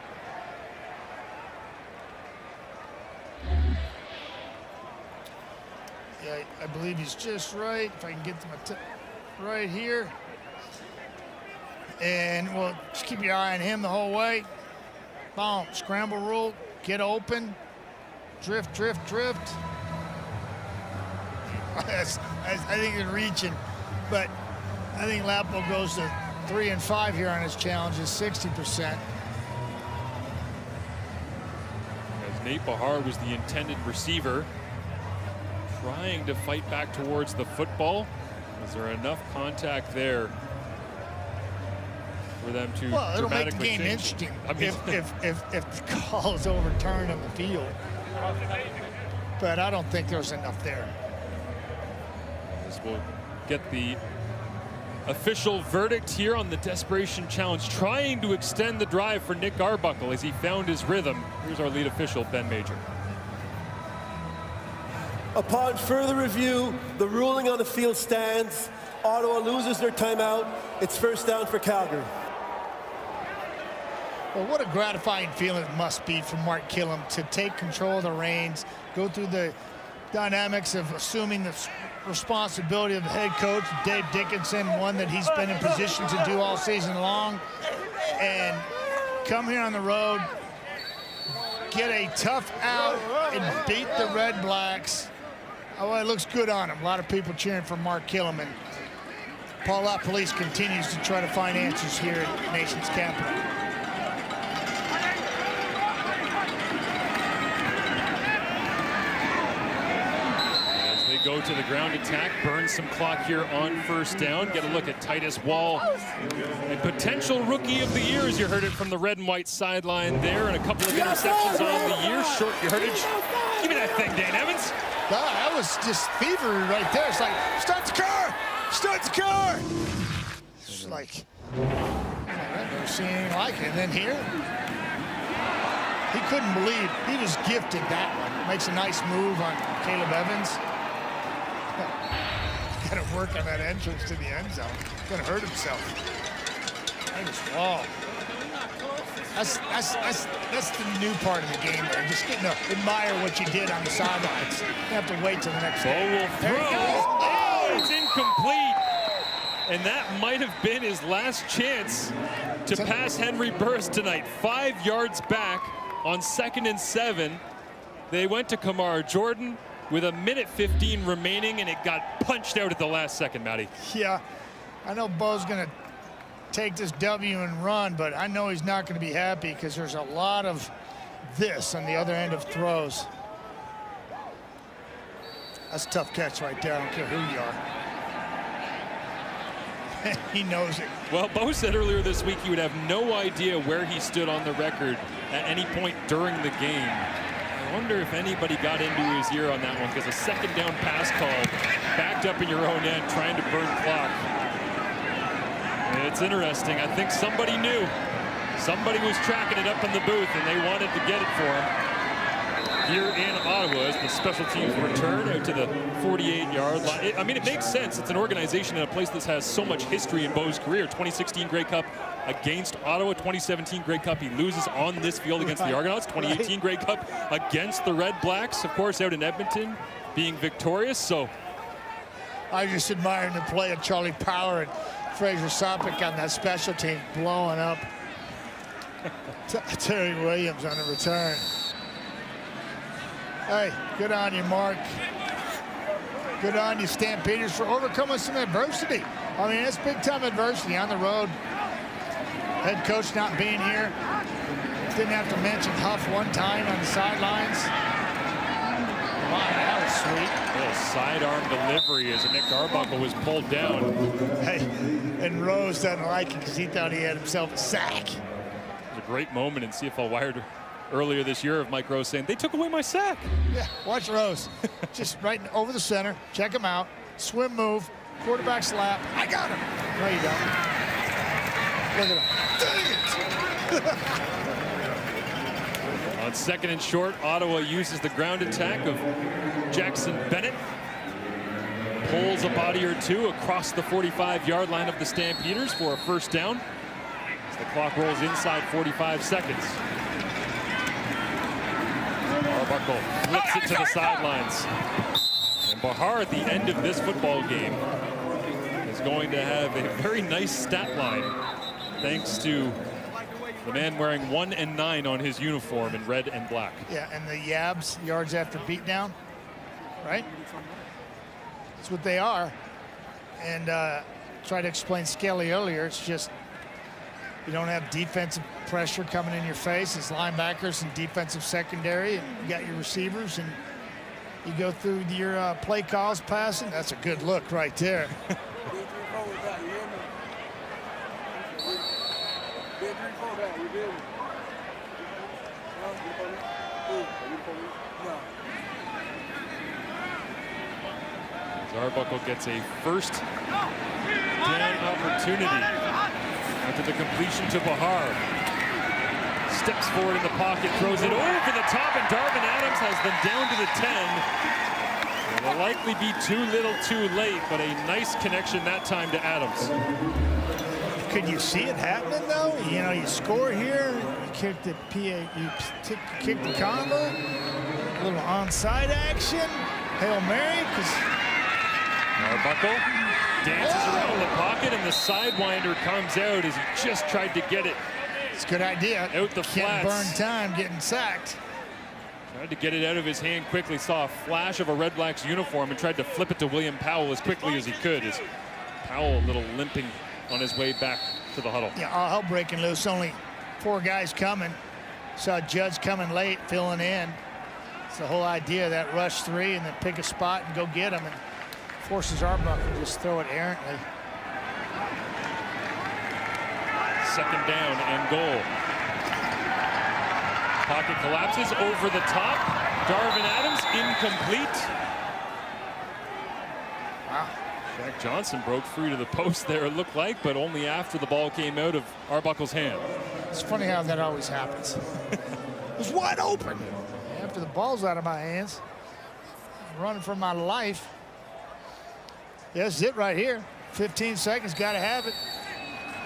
Yeah, I believe he's just right. If I can get to my right here. And well, just keep your eye on him the whole way. Boom, scramble rule, get open. Drift, drift, drift. I think they're reaching, but I think Lapo goes to 3 and 5 here on his challenges, 60%. As Nate Bahar was the intended receiver, trying to fight back towards the football. Is there enough contact there for them to well, it'll make the dramatically game change? interesting I mean, if the call is overturned on the field. But I don't think there's enough there. This will get the official verdict here on the desperation challenge, trying to extend the drive for Nick Arbuckle as he found his rhythm. Here's our lead official, Ben Major. Upon further review, the ruling on the field stands. Ottawa loses their timeout. It's first down for Calgary. Well, what a gratifying feeling it must be for Mark Killam to take control of the reins, go through the dynamics of assuming the responsibility of the head coach, Dave Dickinson, one that he's been in position to do all season long, and come here on the road, get a tough out, and beat the Red Blacks. Oh, it looks good on him. A lot of people cheering for Mark Killam, and Paul LaPolice continues to try to find answers here at the nation's capital. go to the ground attack, burn some clock here on first down. Get a look at Titus Wall, a potential rookie of the year, as you heard it from the red and white sideline there, and a couple of interceptions on the year. Short yardage. Give me that thing, Dan Evans. That was just thievery right there. It's like, start the car! Start the car! It's like, I've never seen anything like it. And then here, he couldn't believe he was gifted that one. Makes a nice move on Caleb Evans. Got to work on that entrance to the end zone. Gonna hurt himself. Titus Wall. That's the new part of the game there. Just getting to admire what you did on the sidelines. You have to wait till the next Ball will throw. Oh, it's incomplete. And that might have been his last chance to pass Henry Burris tonight. 5 yards back on 2nd and 7. They went to Kamar Jordan with 1:15 remaining, and it got punched out at the last second, Matty. Yeah, I know Bo's going to take this W and run, but I know he's not going to be happy because there's a lot of this on the other end of throws. That's a tough catch right there. I don't care who you are. He knows it. Well, Bo said earlier this week he would have no idea where he stood on the record at any point during the game. I wonder if anybody got into his ear on that one, because a second down pass call backed up in your own end trying to burn clock. It's interesting. I think somebody knew. Somebody was tracking it up in the booth, and they wanted to get it for him. Here in Ottawa, as the special teams return out to the 48-yard line. I mean, it makes sense. It's an organization in a place that has so much history in Bo's career. 2016 Grey Cup against Ottawa. 2017 Grey Cup, he loses on this field against the Argonauts. 2018 Grey Cup against the Red Blacks, of course, out in Edmonton, being victorious. So I just admire the play of Charlie Power and Fraser Sopik on that special team, blowing up Terry Williams on the return. Hey, good on you, Mark. Good on you, Stampeders, for overcoming some adversity. I mean, it's big-time adversity on the road. Head coach not being here. Didn't have to mention Huff one time on the sidelines. Wow, that was sweet. A little sidearm delivery as Nick Arbuckle was pulled down. Hey, and Rose doesn't like it because he thought he had himself a sack. It was a great moment in CFL Wired earlier this year of Mike Rose saying, they took away my sack. Yeah, watch Rose. Just right over the center. Check him out. Swim move. Quarterback slap. I got him. No, you don't. Look at him. Dang it. On 2nd and short, Ottawa uses the ground attack of Jackson Bennett. Pulls a body or two across the 45-yard line of the Stampeders for a first down. As the clock rolls inside 45 seconds. Arbuckle flips it to the sidelines. And Bahar at the end of this football game is going to have a very nice stat line thanks to the man wearing 1 and 9 on his uniform in red and black. Yeah, and the YABs, yards after beatdown, right? That's what they are. And tried to explain Skelly earlier. It's just you don't have defensive pressure coming in your face. It's linebackers and defensive secondary, and you got your receivers, and you go through your play calls, passing. That's a good look right there. Arbuckle gets a first down opportunity after the completion to Bahar. Steps forward in the pocket, throws it over the top, and Darvin Adams has them down to the 10. It'll likely be too little too late, but a nice connection that time to Adams. Could you see it happening, though? You know, you score here, you kick the kick the combo, a little onside action, Hail Mary, because Arbuckle dances around the pocket, and the sidewinder comes out as he just tried to get it. It's a good idea. Out the Can't flats. burn time getting sacked. Tried to get it out of his hand quickly, saw a flash of a Red Blacks uniform and tried to flip it to William Powell as quickly as he could. As Powell a little limping on his way back to the huddle. Yeah, all hell breaking loose. Only 4 guys coming. Saw Judge coming late, filling in. It's the whole idea of that rush 3 and then pick a spot and go get them. And forces Arbuckle to just throw it errantly. Second down and goal. Pocket collapses over the top. Darvin Adams incomplete. Wow. Shaq Johnson broke free to the post there, it looked like, but only after the ball came out of Arbuckle's hand. It's funny how that always happens. It was wide open. After the ball's out of my hands, I'm running for my life. That's it right here. 15 seconds, got to have it.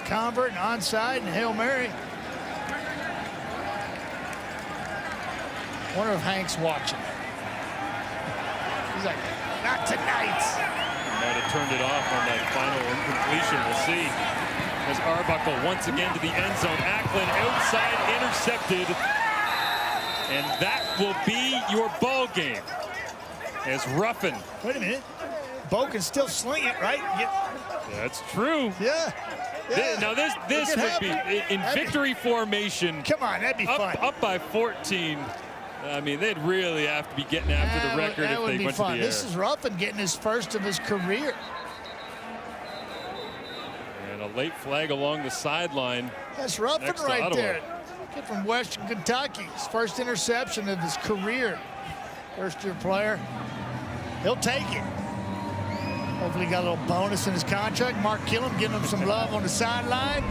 Convert and onside and Hail Mary. Wonder if Hank's watching. He's like, not tonight. Might have turned it off on that final incompletion. We'll see. As Arbuckle once again to the end zone. Acklin outside, intercepted. And that will be your ball game. As Ruffin. Wait a minute. Bo can still sling it, right? That's true. Yeah. Now this would be in victory formation. Come on, that'd be fun. Up by 14. I mean, they'd really have to be getting after the record if they went to the air. This is Ruffin getting his first of his career. And a late flag along the sideline. That's Ruffin right there. Kid from Western Kentucky. His first interception of his career. First-year player. He'll take it. Hopefully got a little bonus in his contract. Mark Killam giving him some love on the sideline.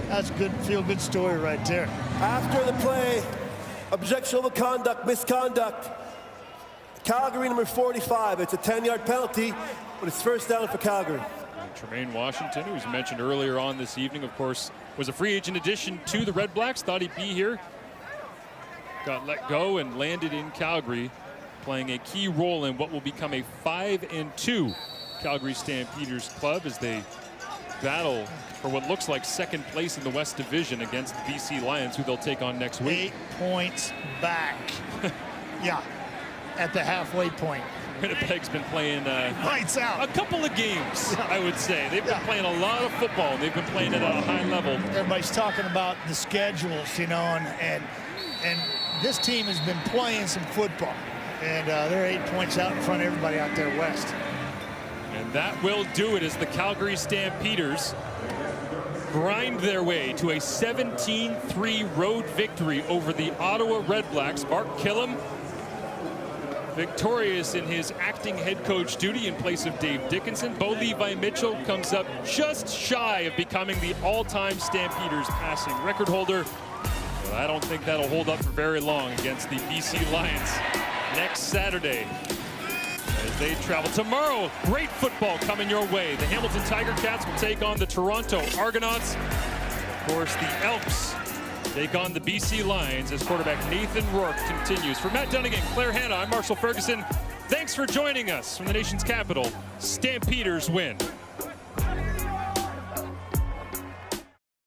That's a good, feel-good story right there. After the play, objectionable conduct, misconduct. Calgary number 45. It's a 10-yard penalty, but it's first down for Calgary. And Tremaine Washington, who was mentioned earlier on this evening, of course, was a free agent addition to the Red Blacks. Thought he'd be here. Got let go and landed in Calgary, playing a key role in what will become a 5-2 Calgary Stampeders club as they battle for what looks like second place in the West Division against the BC Lions, who they'll take on next week. 8 points back. Yeah, at the halfway point. Winnipeg's been playing lights out. A couple of games, I would say. They've been playing a lot of football. They've been playing it at a high level. Everybody's talking about the schedules, you know, and this team has been playing some football. And they're 8 points out in front of everybody out there west. And that will do it as the Calgary Stampeders grind their way to a 17-3 road victory over the Ottawa RedBlacks. Mark Killam victorious in his acting head coach duty in place of Dave Dickinson. Bo Levi Mitchell comes up just shy of becoming the all-time Stampeders passing record holder. But I don't think that'll hold up for very long against the BC Lions next Saturday as they travel. Tomorrow, great football coming your way. The Hamilton Tiger Cats will take on the Toronto Argonauts. Of course, the Elks take on the BC Lions as quarterback Nathan Rourke continues. For Matt Dunnigan, Claire Hanna, I'm Marshall Ferguson. Thanks for joining us from the nation's capital. Stampeders win.